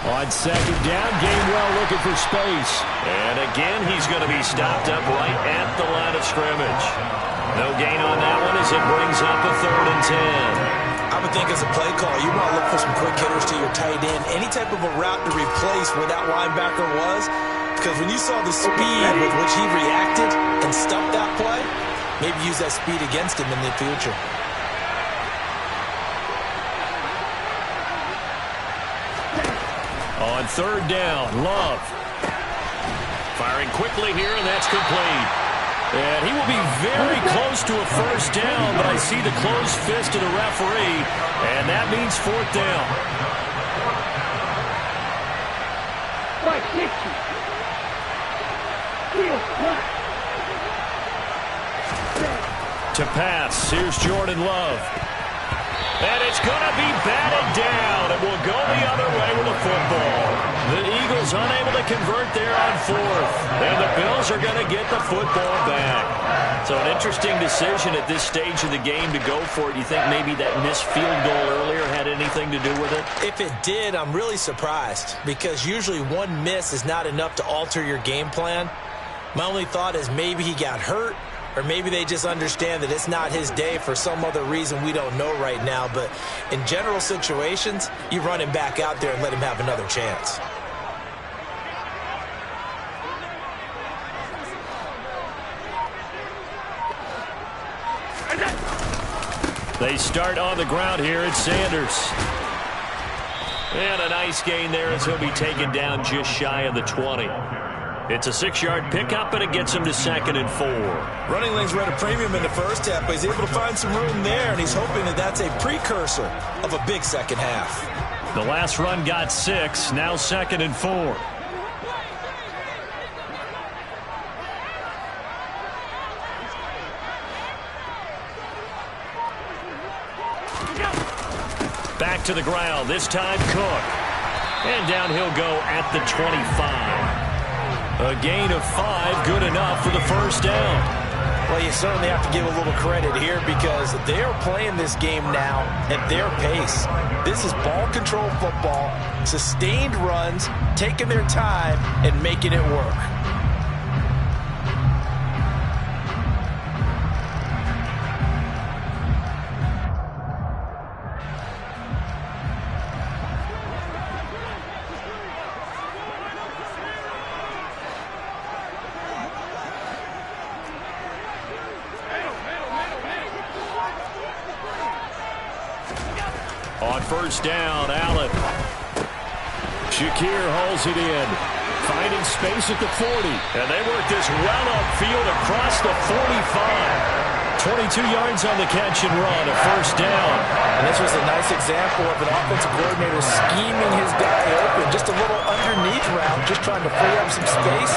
On 2nd down, Gainwell looking for space. And again, he's going to be stopped up right at the line of scrimmage. No gain on that one as it brings up a 3rd and 10. I would think as a play caller, you want to look for some quick hitters to your tight end. Any type of a route to replace where that linebacker was. Because when you saw the speed with which he reacted and stuffed that play, maybe use that speed against him in the future. On 3rd down, Love. Firing quickly here, and that's complete. And he will be very close to a first down, but I see the closed fist of the referee, and that means 4th down. To pass, here's Jordan Love. And it's going to be batted down. It will go the other way with the football. The Eagles unable to convert there on 4th. And the Bills are going to get the football back. So an interesting decision at this stage of the game to go for it. You think maybe that missed field goal earlier had anything to do with it? If it did, I'm really surprised because usually one miss is not enough to alter your game plan. My only thought is maybe he got hurt. Or maybe they just understand that it's not his day for some other reason we don't know right now. But in general situations, you run him back out there and let him have another chance. They start on the ground here. It's Sanders. And a nice gain there as he'll be taken down just shy of the 20. It's a 6-yard pickup, and it gets him to 2nd and 4. Running lanes were at a premium in the first half, but he's able to find some room there, and he's hoping that that's a precursor of a big second half. The last run got 6, now 2nd and 4. Back to the ground, this time Cook. And down he'll go at the 25. A gain of 5, good enough for the first down. Well, you certainly have to give a little credit here because they are playing this game now at their pace. This is ball control football, sustained runs, taking their time and making it work. On first down, Allen. Shakir hauls it in. Finding space at the 40. And they work this well upfield across the 45. 22 yards on the catch and run, a first down. And this was a nice example of an offensive coordinator scheming his guy open. Just a little underneath route, just trying to free up some space.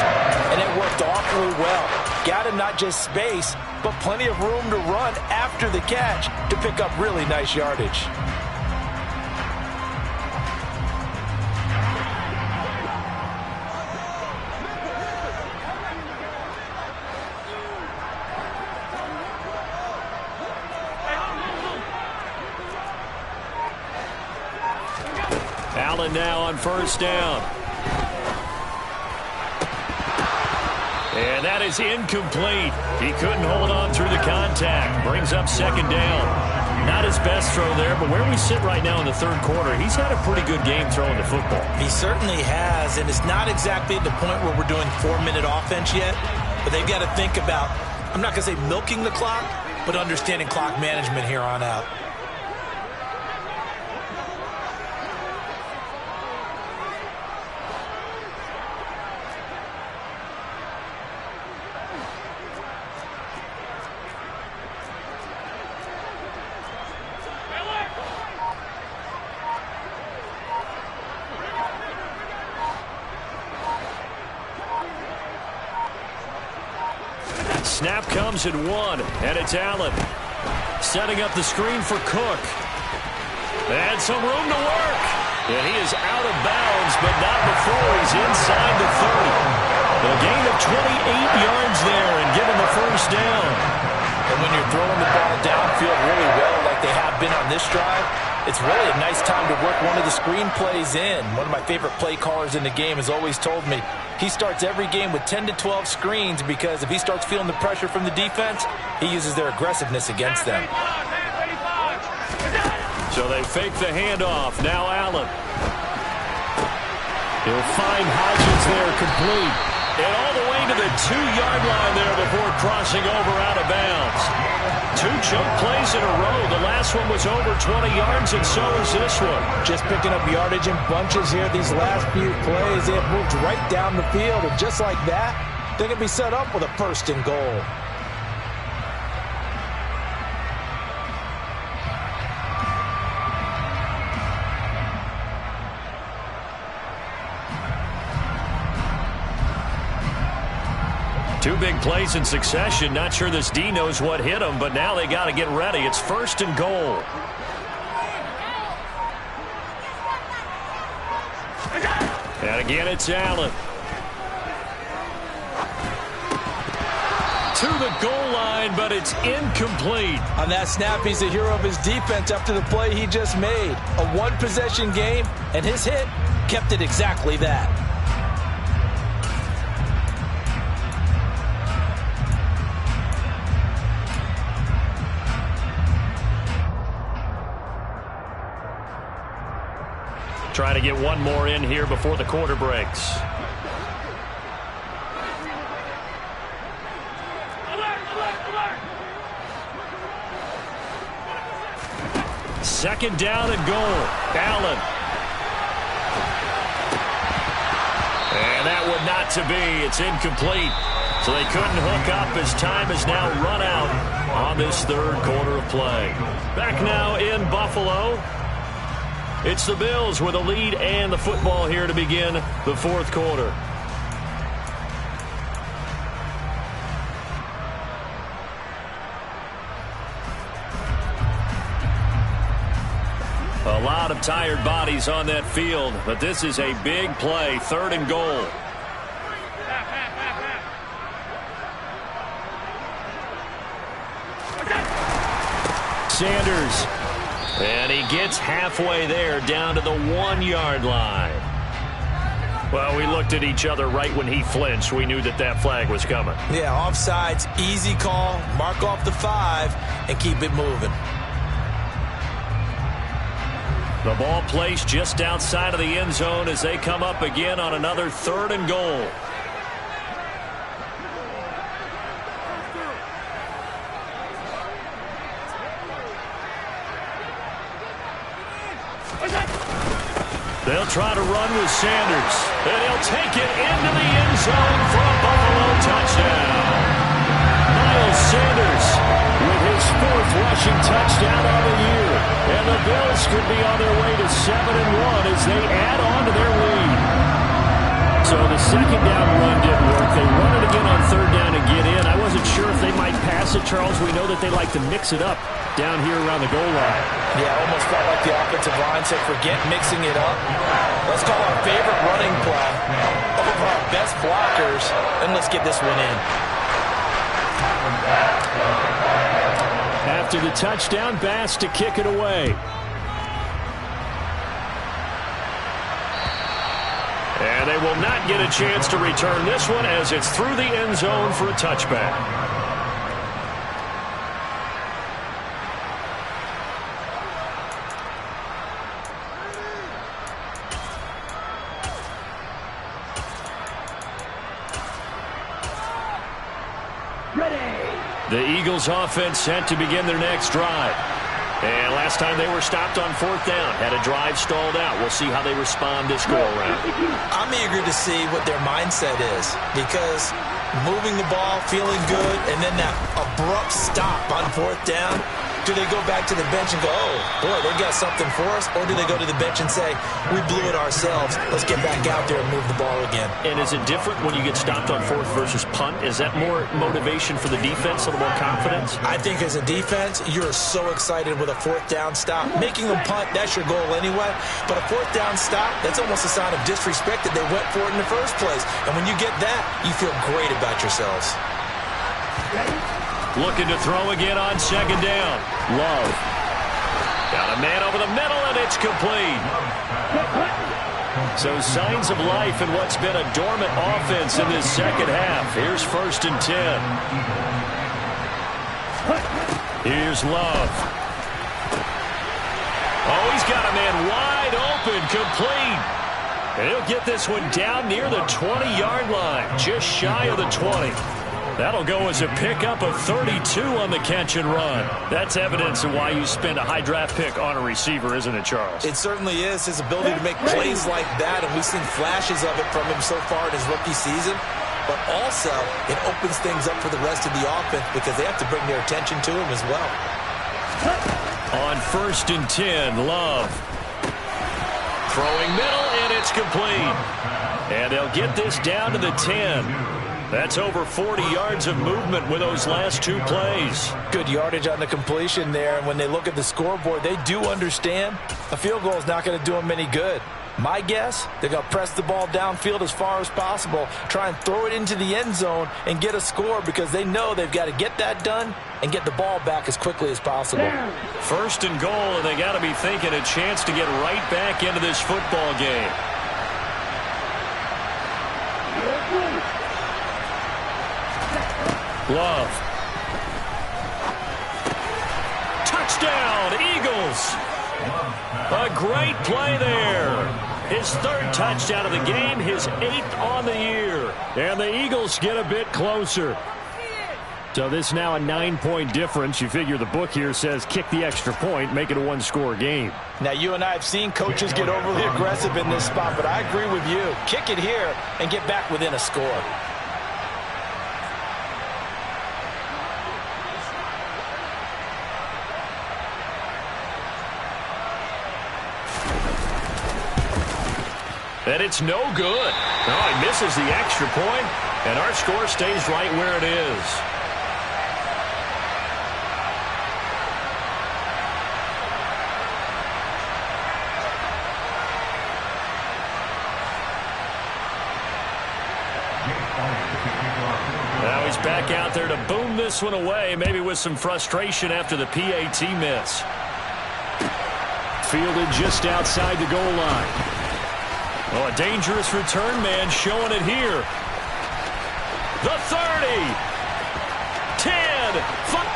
And it worked awfully well. Got him not just space, but plenty of room to run after the catch to pick up really nice yardage. Allen now on first down. And that is incomplete. He couldn't hold on through the contact. Brings up second down. Not his best throw there, but where we sit right now in the third quarter, he's had a pretty good game throwing the football. He certainly has, and it's not exactly at the point where we're doing 4-minute offense yet, but they've got to think about, I'm not going to say milking the clock, but understanding clock management here on out. Snap comes at 1, and it's Allen. Setting up the screen for Cook. And some room to work. And he is out of bounds, but not before he's inside the 30. A gain of 28 yards there and given the first down. And when you're throwing the ball downfield really well like they have been on this drive, it's really a nice time to work one of the screen plays in. One of my favorite play callers in the game has always told me he starts every game with 10 to 12 screens because if he starts feeling the pressure from the defense, he uses their aggressiveness against them. So they fake the handoff. Now Allen. He'll find Hodgins there complete. And all the way to the 2-yard line there before crossing over out of bounds. 2 choke plays in a row. The last one was over 20 yards, and so is this one. Just picking up yardage in bunches here these last few plays. They have moved right down the field, and just like that, they're going to be set up with a first and goal. Two big plays in succession. Not sure this D knows what hit him, but now they got to get ready. It's first and goal. And again, it's Allen. To the goal line, but it's incomplete. On that snap, he's the hero of his defense after the play he just made. A one-possession game, and his hit kept it exactly that. Trying to get one more in here before the quarter breaks. Second down and goal. Allen. And that one not to be. It's incomplete. So they couldn't hook up as time has now run out on this third quarter of play. Back now in Buffalo. It's the Bills with a lead and the football here to begin the fourth quarter. A lot of tired bodies on that field, but this is a big play, 3rd and goal. Sanders, and he gets halfway there, down to the 1-yard line. Well, we looked at each other right when he flinched. We knew that that flag was coming. Yeah, offsides, easy call, mark off the 5, and keep it moving. The ball placed just outside of the end zone as they come up again on another 3rd and goal. They'll try to run with Sanders, and he'll take it into the end zone for a Buffalo touchdown. Miles Sanders with his 4th rushing touchdown of the year. And the Bills could be on their way to 7-1 as they add on to their lead. So the second down run didn't work. They run it again on 3rd down to get in. I wasn't sure if they might pass it, Charles. We know that they like to mix it up down here around the goal line. Yeah, almost felt like the offensive line said, forget mixing it up. Let's call our favorite running play over our best blockers, and let's get this one in. After the touchdown, Bass to kick it away. And they will not get a chance to return this one as it's through the end zone for a touchback. The Eagles offense set to begin their next drive. And last time they were stopped on 4th down, had a drive stalled out. We'll see how they respond this go-around. I'm eager to see what their mindset is, because moving the ball, feeling good, and then that abrupt stop on 4th down, do they go back to the bench and go, oh, boy, they got something for us? Or do they go to the bench and say, we blew it ourselves, let's get back out there and move the ball again? And is it different when you get stopped on 4th versus punt? Is that more motivation for the defense, a little more confidence? I think as a defense, you're so excited with a 4th down stop. Making them punt, that's your goal anyway. But a 4th down stop, that's almost a sign of disrespect that they went for it in the first place. And when you get that, you feel great about yourselves. Looking to throw again on 2nd down. Love. Got a man over the middle, and it's complete. So signs of life in what's been a dormant offense in this second half. Here's 1st and 10. Here's Love. Oh, he's got a man wide open, complete. And he'll get this one down near the 20-yard line, just shy of the 20. That'll go as a pickup of 32 on the catch and run. That's evidence of why you spend a high draft pick on a receiver, isn't it, Charles? It certainly is. His ability to make plays like that, and we've seen flashes of it from him so far in his rookie season. But also, it opens things up for the rest of the offense because they have to bring their attention to him as well. On 1st and 10, Love. Throwing middle, and it's complete. And they'll get this down to the 10. That's over 40 yards of movement with those last 2 plays. Good yardage on the completion there. And when they look at the scoreboard, they do understand a field goal is not going to do them any good. My guess, they're going to press the ball downfield as far as possible, try and throw it into the end zone and get a score because they know they've got to get that done and get the ball back as quickly as possible. 1st and goal, and they got to be thinking a chance to get right back into this football game. Love. Touchdown, Eagles. A great play there. His 3rd touchdown of the game, his 8th on the year. And the Eagles get a bit closer. So this is now a 9-point difference. You figure the book here says kick the extra point, make it a one-score game. Now, you and I have seen coaches get overly aggressive in this spot, but I agree with you. Kick it here and get back within a score. And it's no good. Oh, he misses the extra point, and our score stays right where it is. Now he's back out there to boom this one away, maybe with some frustration after the PAT miss. Fielded just outside the goal line. Oh, a dangerous return man showing it here. The 30. 10.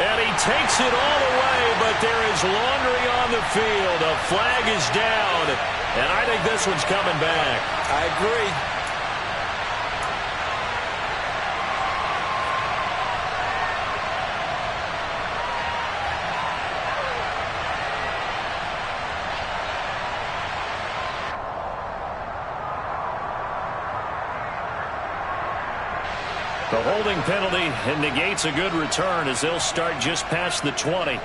And he takes it all away, but there is laundry on the field. A flag is down, and I think this one's coming back. I agree. The holding penalty negates a good return as they'll start just past the 20.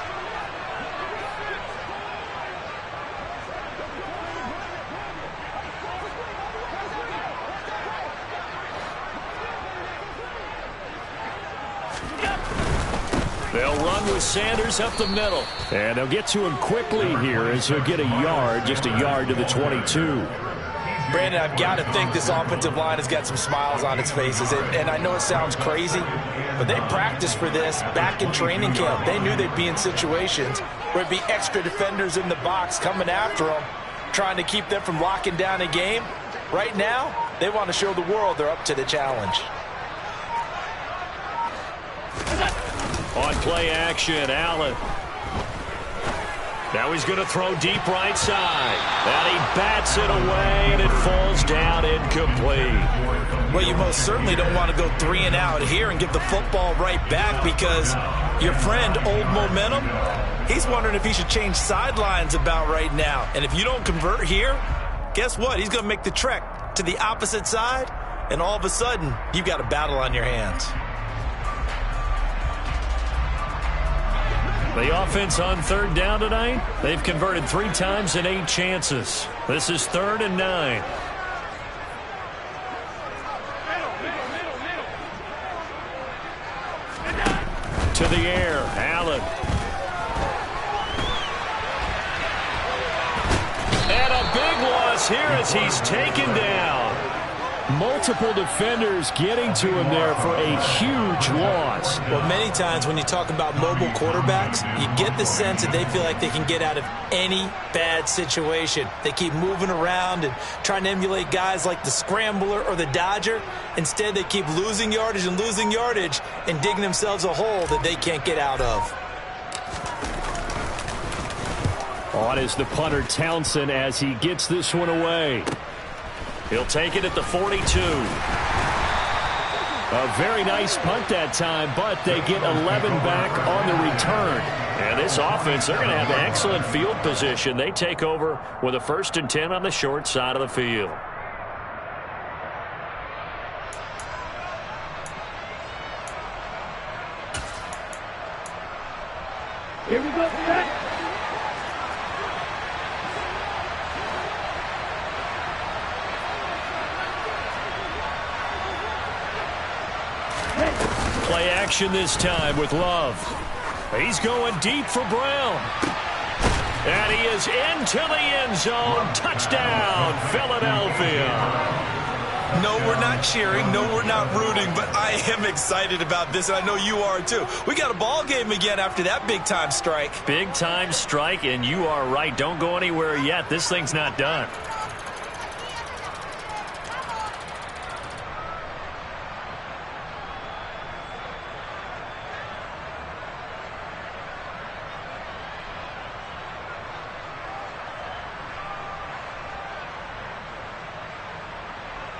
They'll run with Sanders up the middle. And they'll get to him quickly here as he'll get a yard, just a yard to the 22. Brandon, I've got to think this offensive line has got some smiles on its faces. And I know it sounds crazy, but they practiced for this back in training camp. They knew they'd be in situations where it'd be extra defenders in the box coming after them, trying to keep them from locking down a game. Right now, they want to show the world they're up to the challenge. On play action, Allen. Now he's going to throw deep right side. And he bats it away, and it falls down incomplete. Well, you most certainly don't want to go 3 and out here and give the football right back, because your friend, Old Momentum, he's wondering if he should change sidelines about right now. And if you don't convert here, guess what? He's going to make the trek to the opposite side, and all of a sudden, you've got a battle on your hands. The offense on third down tonight, they've converted 3 times in 8 chances. This is 3rd and 9. To the air, Allen. And a big loss here as he's taken down. Multiple defenders getting to him there for a huge loss. Well, many times when you talk about mobile quarterbacks, you get the sense that they feel like they can get out of any bad situation. They keep moving around and trying to emulate guys like the Scrambler or the Dodger. Instead, they keep losing yardage and digging themselves a hole that they can't get out of. On is the punter, Townsend, as he gets this one away. He'll take it at the 42. A very nice punt that time, but they get 11 back on the return. And this offense, they're going to have excellent field position. They take over with a 1st and 10 on the short side of the field. Here we go, set. Play action this time with Love. He's going deep for Brown. And he is into the end zone. Touchdown, Philadelphia. No, we're not cheering. No, we're not rooting. But I am excited about this, and I know you are too. We got a ball game again after that big-time strike. Big-time strike, and you are right. Don't go anywhere yet. This thing's not done.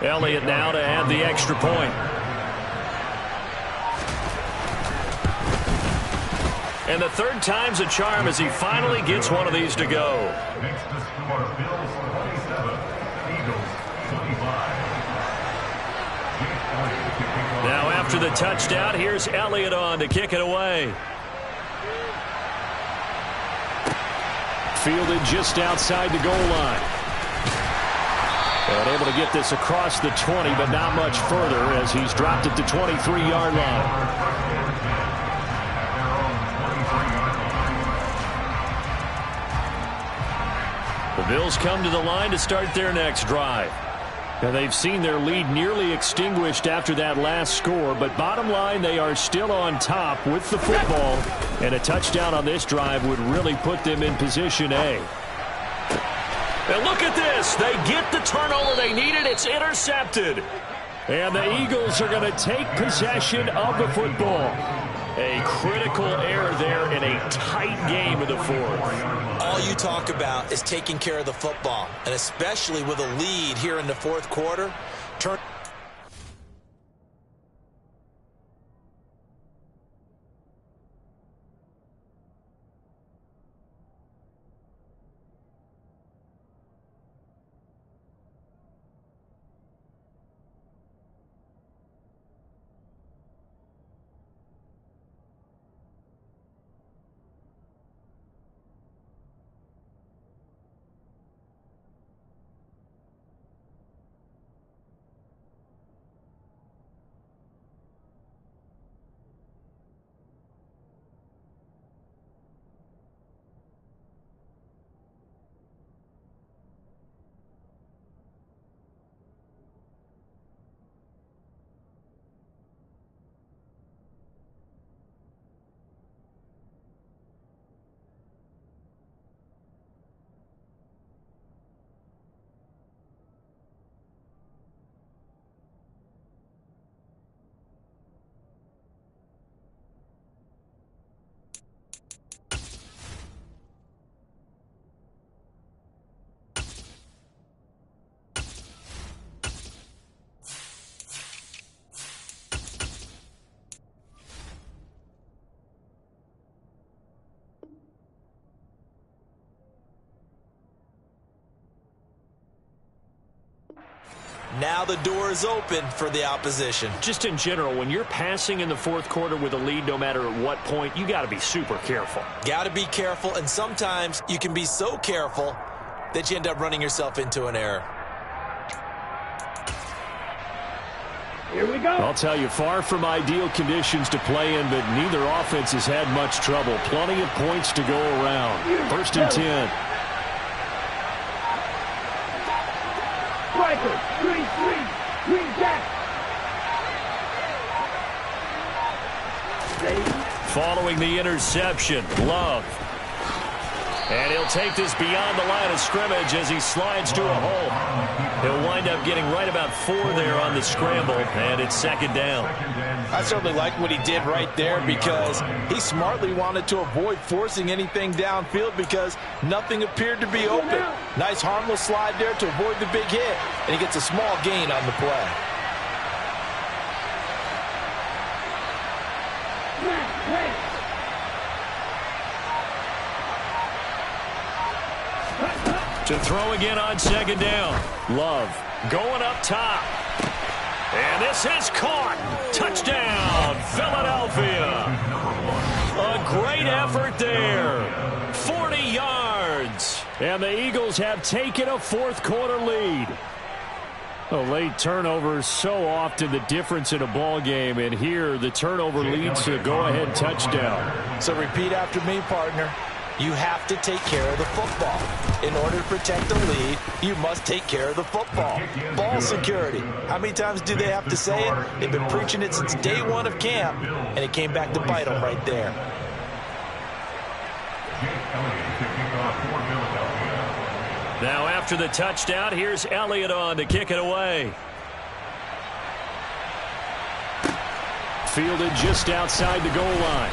Elliott now to add the extra point. And the third time's a charm as he finally gets one of these to go. Next to score, Bills 27, Eagles 25. Now after the touchdown, here's Elliott on to kick it away. Fielded just outside the goal line. And able to get this across the 20, but not much further as he's dropped at the 23-yard line. The Bills come to the line to start their next drive. Now they've seen their lead nearly extinguished after that last score, but bottom line, they are still on top with the football, and a touchdown on this drive would really put them in position A. And look at this. They get the turnover they needed. It's intercepted. And the Eagles are going to take possession of the football. A critical error there in a tight game in the fourth. All you talk about is taking care of the football, and especially with a lead here in the fourth quarter. Now the door is open for the opposition. Just in general, when you're passing in the fourth quarter with a lead, no matter at what point, you got to be super careful. Got to be careful, and sometimes you can be so careful that you end up running yourself into an error. Here we go. I'll tell you, far from ideal conditions to play in, but neither offense has had much trouble. Plenty of points to go around. First and 10. Striker, green, jack. Following the interception, Love. And he'll take this beyond the line of scrimmage as he slides to a hole. He'll wind up getting right about 4 there on the scramble, and it's second down. I certainly like what he did right there because he smartly wanted to avoid forcing anything downfield because nothing appeared to be open. Nice harmless slide there to avoid the big hit, and he gets a small gain on the play. To throw again on second down. Love going up top. And this is caught. Touchdown, Philadelphia. A great effort there. 40 yards. And the Eagles have taken a fourth quarter lead. A late turnover is so often the difference in a ball game, and here the turnover leads to a go-ahead touchdown. So repeat after me, partner. You have to take care of the football. In order to protect the lead, you must take care of the football. Ball security. How many times do they have to say it? They've been preaching it since day one of camp, and it came back to bite them right there. Now after the touchdown, here's Elliott on to kick it away. Fielded just outside the goal line.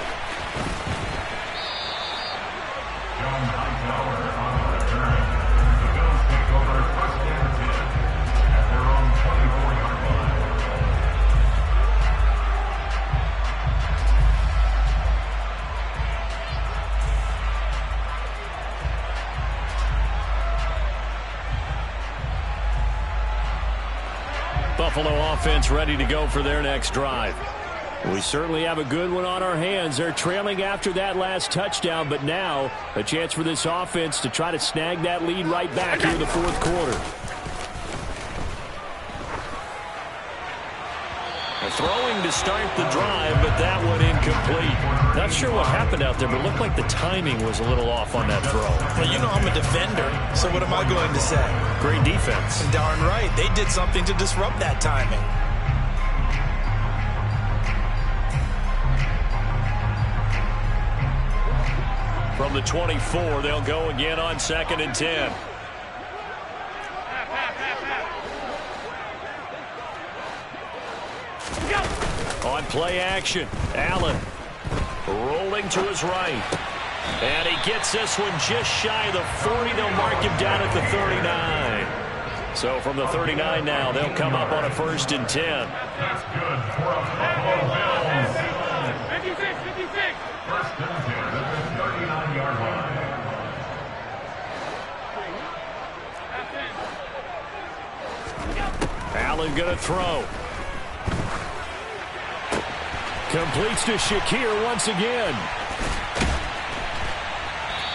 Buffalo offense ready to go for their next drive. We certainly have a good one on our hands. They're trailing after that last touchdown, but now a chance for this offense to try to snag that lead right back here in the fourth quarter. Throwing to start the drive, but that one incomplete. Not sure what happened out there, but it looked like the timing was a little off on that throw. Well, you know I'm a defender, so what am I going to say? Great defense. Darn right. They did something to disrupt that timing. From the 24, they'll go again on 2nd and 10. On play action, Allen rolling to his right. And he gets this one just shy of the 40. They'll mark him down at the 39. So from the 39 now, they'll come up on a 1st and 10. That's good for a Buffalo Bills. 56, 56. 1st and 10 at the 39-yard line. Allen going to throw. Completes to Shakir once again.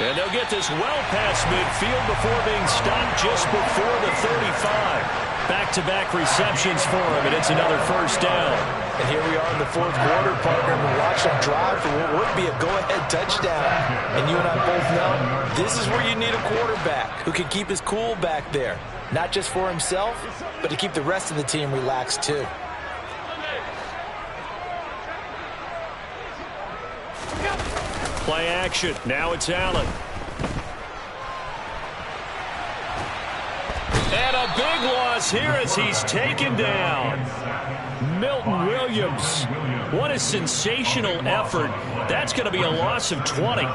And they'll get this well past midfield before being stopped just before the 35. Back-to-back receptions for him, and it's another 1st down. And here we are in the fourth quarter, partner. We watch them drive for what would be a go-ahead touchdown. And you and I both know this is where you need a quarterback who can keep his cool back there. Not just for himself, but to keep the rest of the team relaxed too. Play action. Now it's Allen. And a big loss here as he's taken down. Milton Williams. What a sensational effort. That's going to be a loss of 20.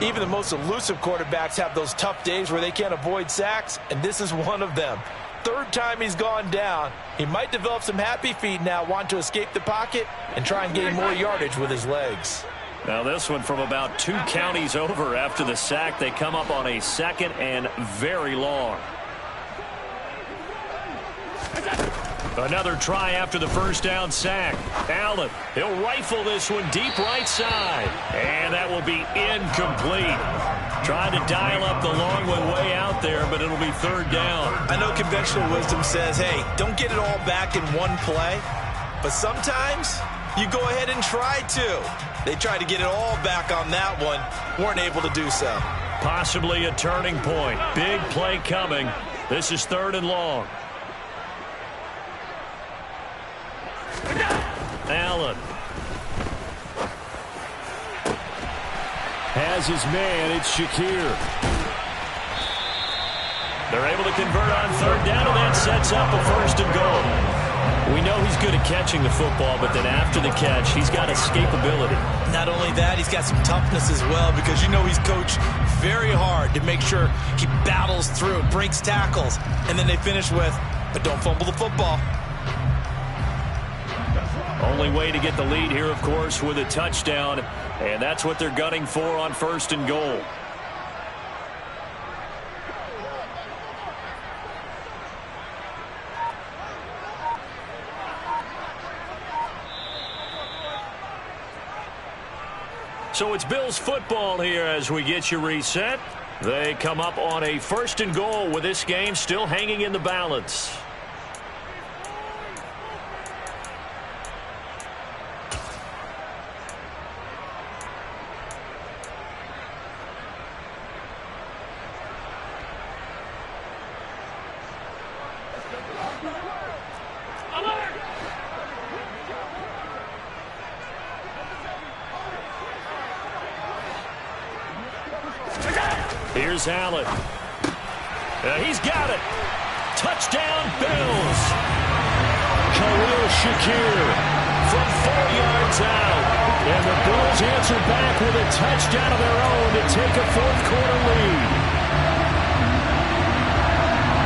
Even the most elusive quarterbacks have those tough days where they can't avoid sacks, and this is one of them. 3rd time he's gone down. He might develop some happy feet now, want to escape the pocket and try and gain more yardage with his legs. Now this one from about 2 counties over after the sack. They come up on a 2nd and very long. Another try after the 1st down sack. Allen, he'll rifle this one deep right side. And that will be incomplete. Trying to dial up the long one way out there, but it'll be 3rd down. I know conventional wisdom says, hey, don't get it all back in one play. But sometimes you go ahead and try to. They tried to get it all back on that one. Weren't able to do so. Possibly a turning point. Big play coming. This is 3rd and long. Allen has his man. It's Shakir. They're able to convert on 3rd down, and that sets up a 1st and goal. We know he's good at catching the football, but then after the catch, he's got escapability. Not only that, he's got some toughness as well, because you know he's coached very hard to make sure he battles through, breaks tackles, and then they finish with, but don't fumble the football. Only way to get the lead here, of course, with a touchdown, and that's what they're gunning for on 1st and goal. So it's Bills football here as we get you reset. They come up on a 1st and goal with this game still hanging in the balance. Here's Allen. He's got it. Touchdown, Bills. Khalil Shakir from 4 yards out. And the Bills answer back with a touchdown of their own to take a 4th quarter lead.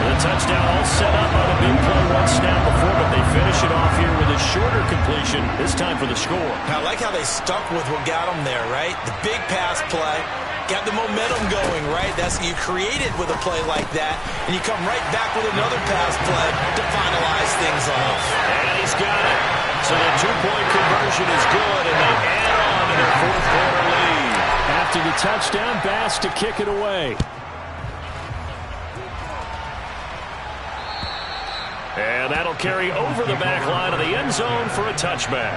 The touchdown all set up on a big play 1 snap before, but they finish it off here with a shorter completion, this time for the score. I like how they stuck with what got them there, right? The big pass play. Got the momentum going, right? That's you create it with a play like that, and you come right back with another pass play to finalize things off. And he's got it. So the two-point conversion is good, and they add on to their fourth-quarter lead. After the touchdown, Bass to kick it away. And that'll carry over the back line of the end zone for a touchback.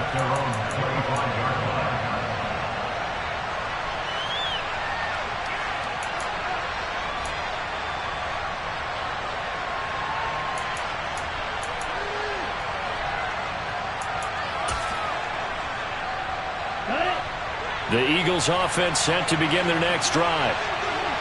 The Eagles offense set to begin their next drive.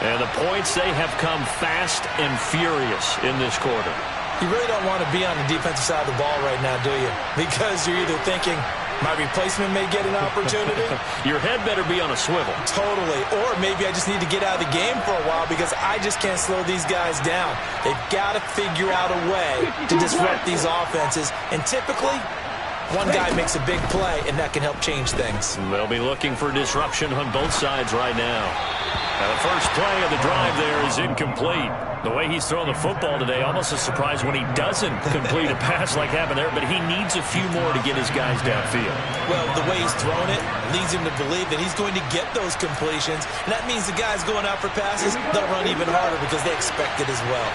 And the points, they have come fast and furious in this quarter. You really don't want to be on the defensive side of the ball right now, do you? Because you're either thinking, my replacement may get an opportunity. Your head better be on a swivel. Totally. Or maybe I just need to get out of the game for a while because I just can't slow these guys down. They've got to figure out a way to disrupt these offenses. And typically, one guy makes a big play, and that can help change things. They'll be looking for disruption on both sides right now. Now, the first play of the drive there is incomplete. The way he's throwing the football today, almost a surprise when he doesn't complete a pass like happened there, but he needs a few more to get his guys downfield. Well, the way he's throwing it leads him to believe that he's going to get those completions, and that means the guys going out for passes, they'll run even harder because they expect it as well.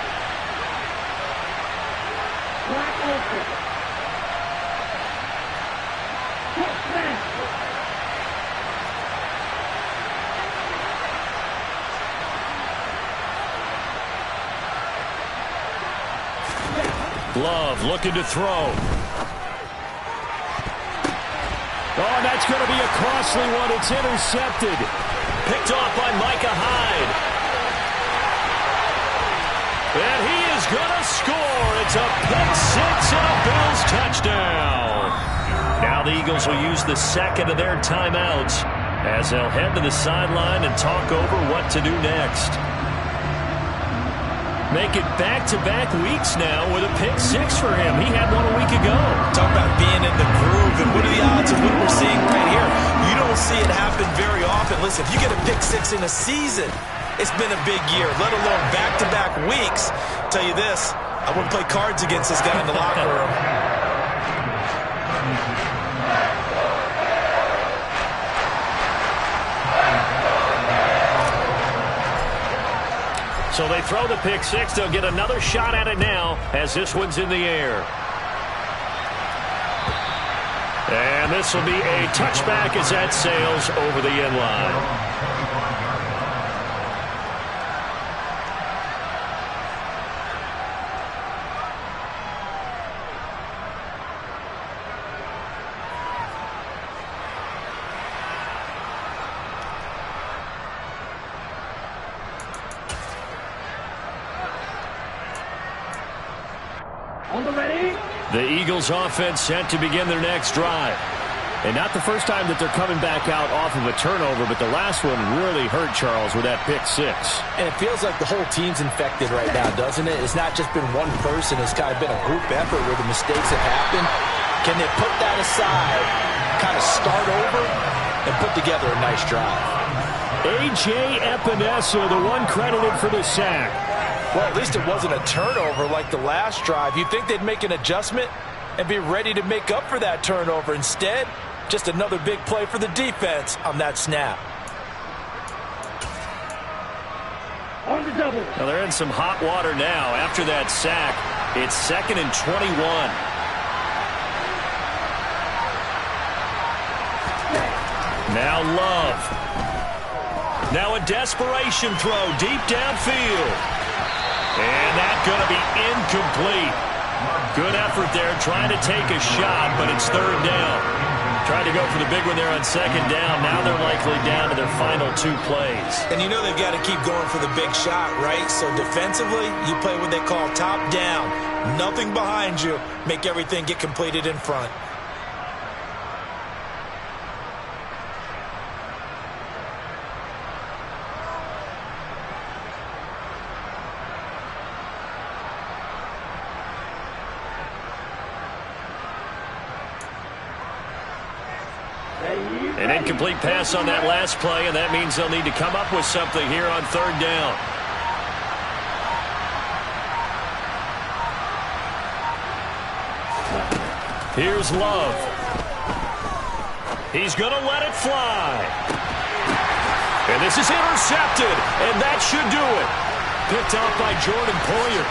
Love looking to throw. Oh, that's going to be a costly one. It's intercepted. Picked off by Micah Hyde. And he is going to score. It's a pick six and a Bills touchdown. Now the Eagles will use the second of their timeouts as they'll head to the sideline and talk over what to do next. Make it back-to-back weeks now with a pick six for him. He had one a week ago. Talk about being in the groove, and what are the odds of what we're seeing right here? You don't see it happen very often. Listen, if you get a pick six in a season, it's been a big year, let alone back-to-back weeks. I'll tell you this, I wouldn't play cards against this guy in the locker room. So they throw the pick six. They'll get another shot at it now as this one's in the air. And this will be a touchback as that sails over the end line. The Eagles offense set to begin their next drive. And not the first time that they're coming back out off of a turnover, but the last one really hurt Charles with that pick six. And it feels like the whole team's infected right now, doesn't it? It's not just been one person. It's kind of been a group effort where the mistakes have happened. Can they put that aside, kind of start over, and put together a nice drive? A.J. Epinesa, the one credited for the sack. Well, at least it wasn't a turnover like the last drive. You'd think they'd make an adjustment and be ready to make up for that turnover. Instead, just another big play for the defense on that snap. On the double. Now they're in some hot water now. After that sack, it's 2nd and 21. Now Love. Now a desperation throw deep downfield. And that's going to be incomplete. Good effort there trying to take a shot, but it's 3rd down. Tried to go for the big one there on 2nd down. Now they're likely down to their final 2 plays. And you know they've got to keep going for the big shot, right? So defensively, you play what they call top down. Nothing behind you. Make everything get completed in front. An incomplete pass on that last play, and that means they'll need to come up with something here on third down. Here's Love. He's going to let it fly. And this is intercepted, and that should do it. Picked off by Jordan Poyer.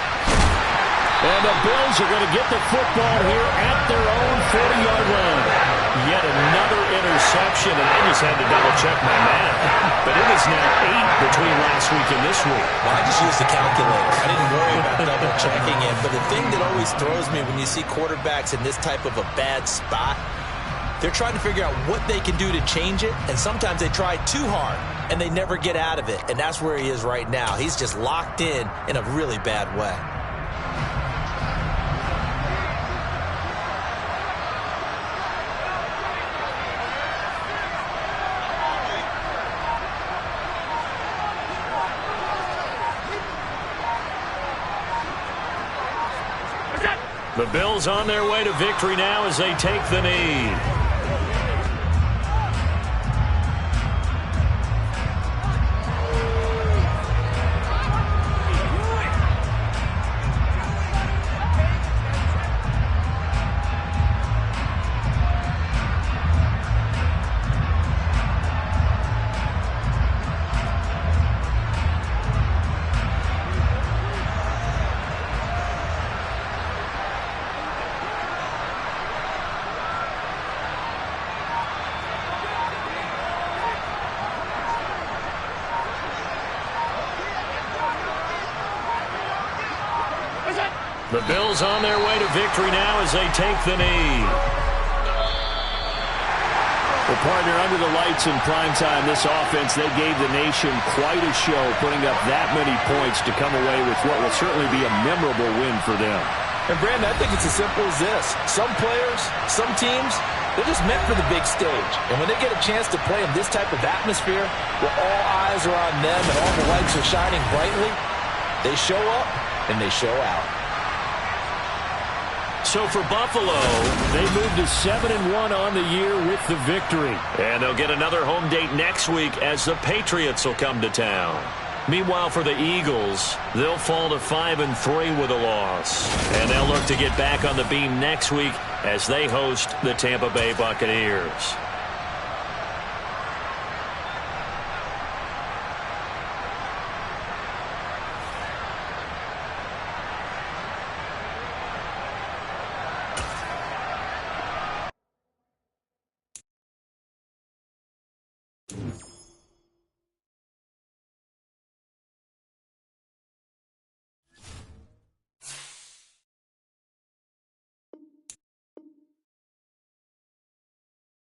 And the Bills are going to get the football here at their own 40-yard line. Yet another interception, and I just had to double-check my math. But it is now 8 between last week and this week. Well, I just used the calculator. I didn't worry about double-checking it. But the thing that always throws me when you see quarterbacks in this type of a bad spot, they're trying to figure out what they can do to change it, and sometimes they try too hard, and they never get out of it. And that's where he is right now. He's just locked in a really bad way. The Bills on their way to victory now as they take the knee. The Bills on their way to victory now as they take the knee. Well, partner, under the lights in primetime, this offense, they gave the nation quite a show, putting up that many points to come away with what will certainly be a memorable win for them. And, Brandon, I think it's as simple as this. Some players, some teams, they're just meant for the big stage. And when they get a chance to play in this type of atmosphere, where all eyes are on them and all the lights are shining brightly, they show up and they show out. So for Buffalo, they moved to 7-1 on the year with the victory. And they'll get another home date next week as the Patriots will come to town. Meanwhile, for the Eagles, they'll fall to 5-3 with a loss. And they'll look to get back on the beam next week as they host the Tampa Bay Buccaneers.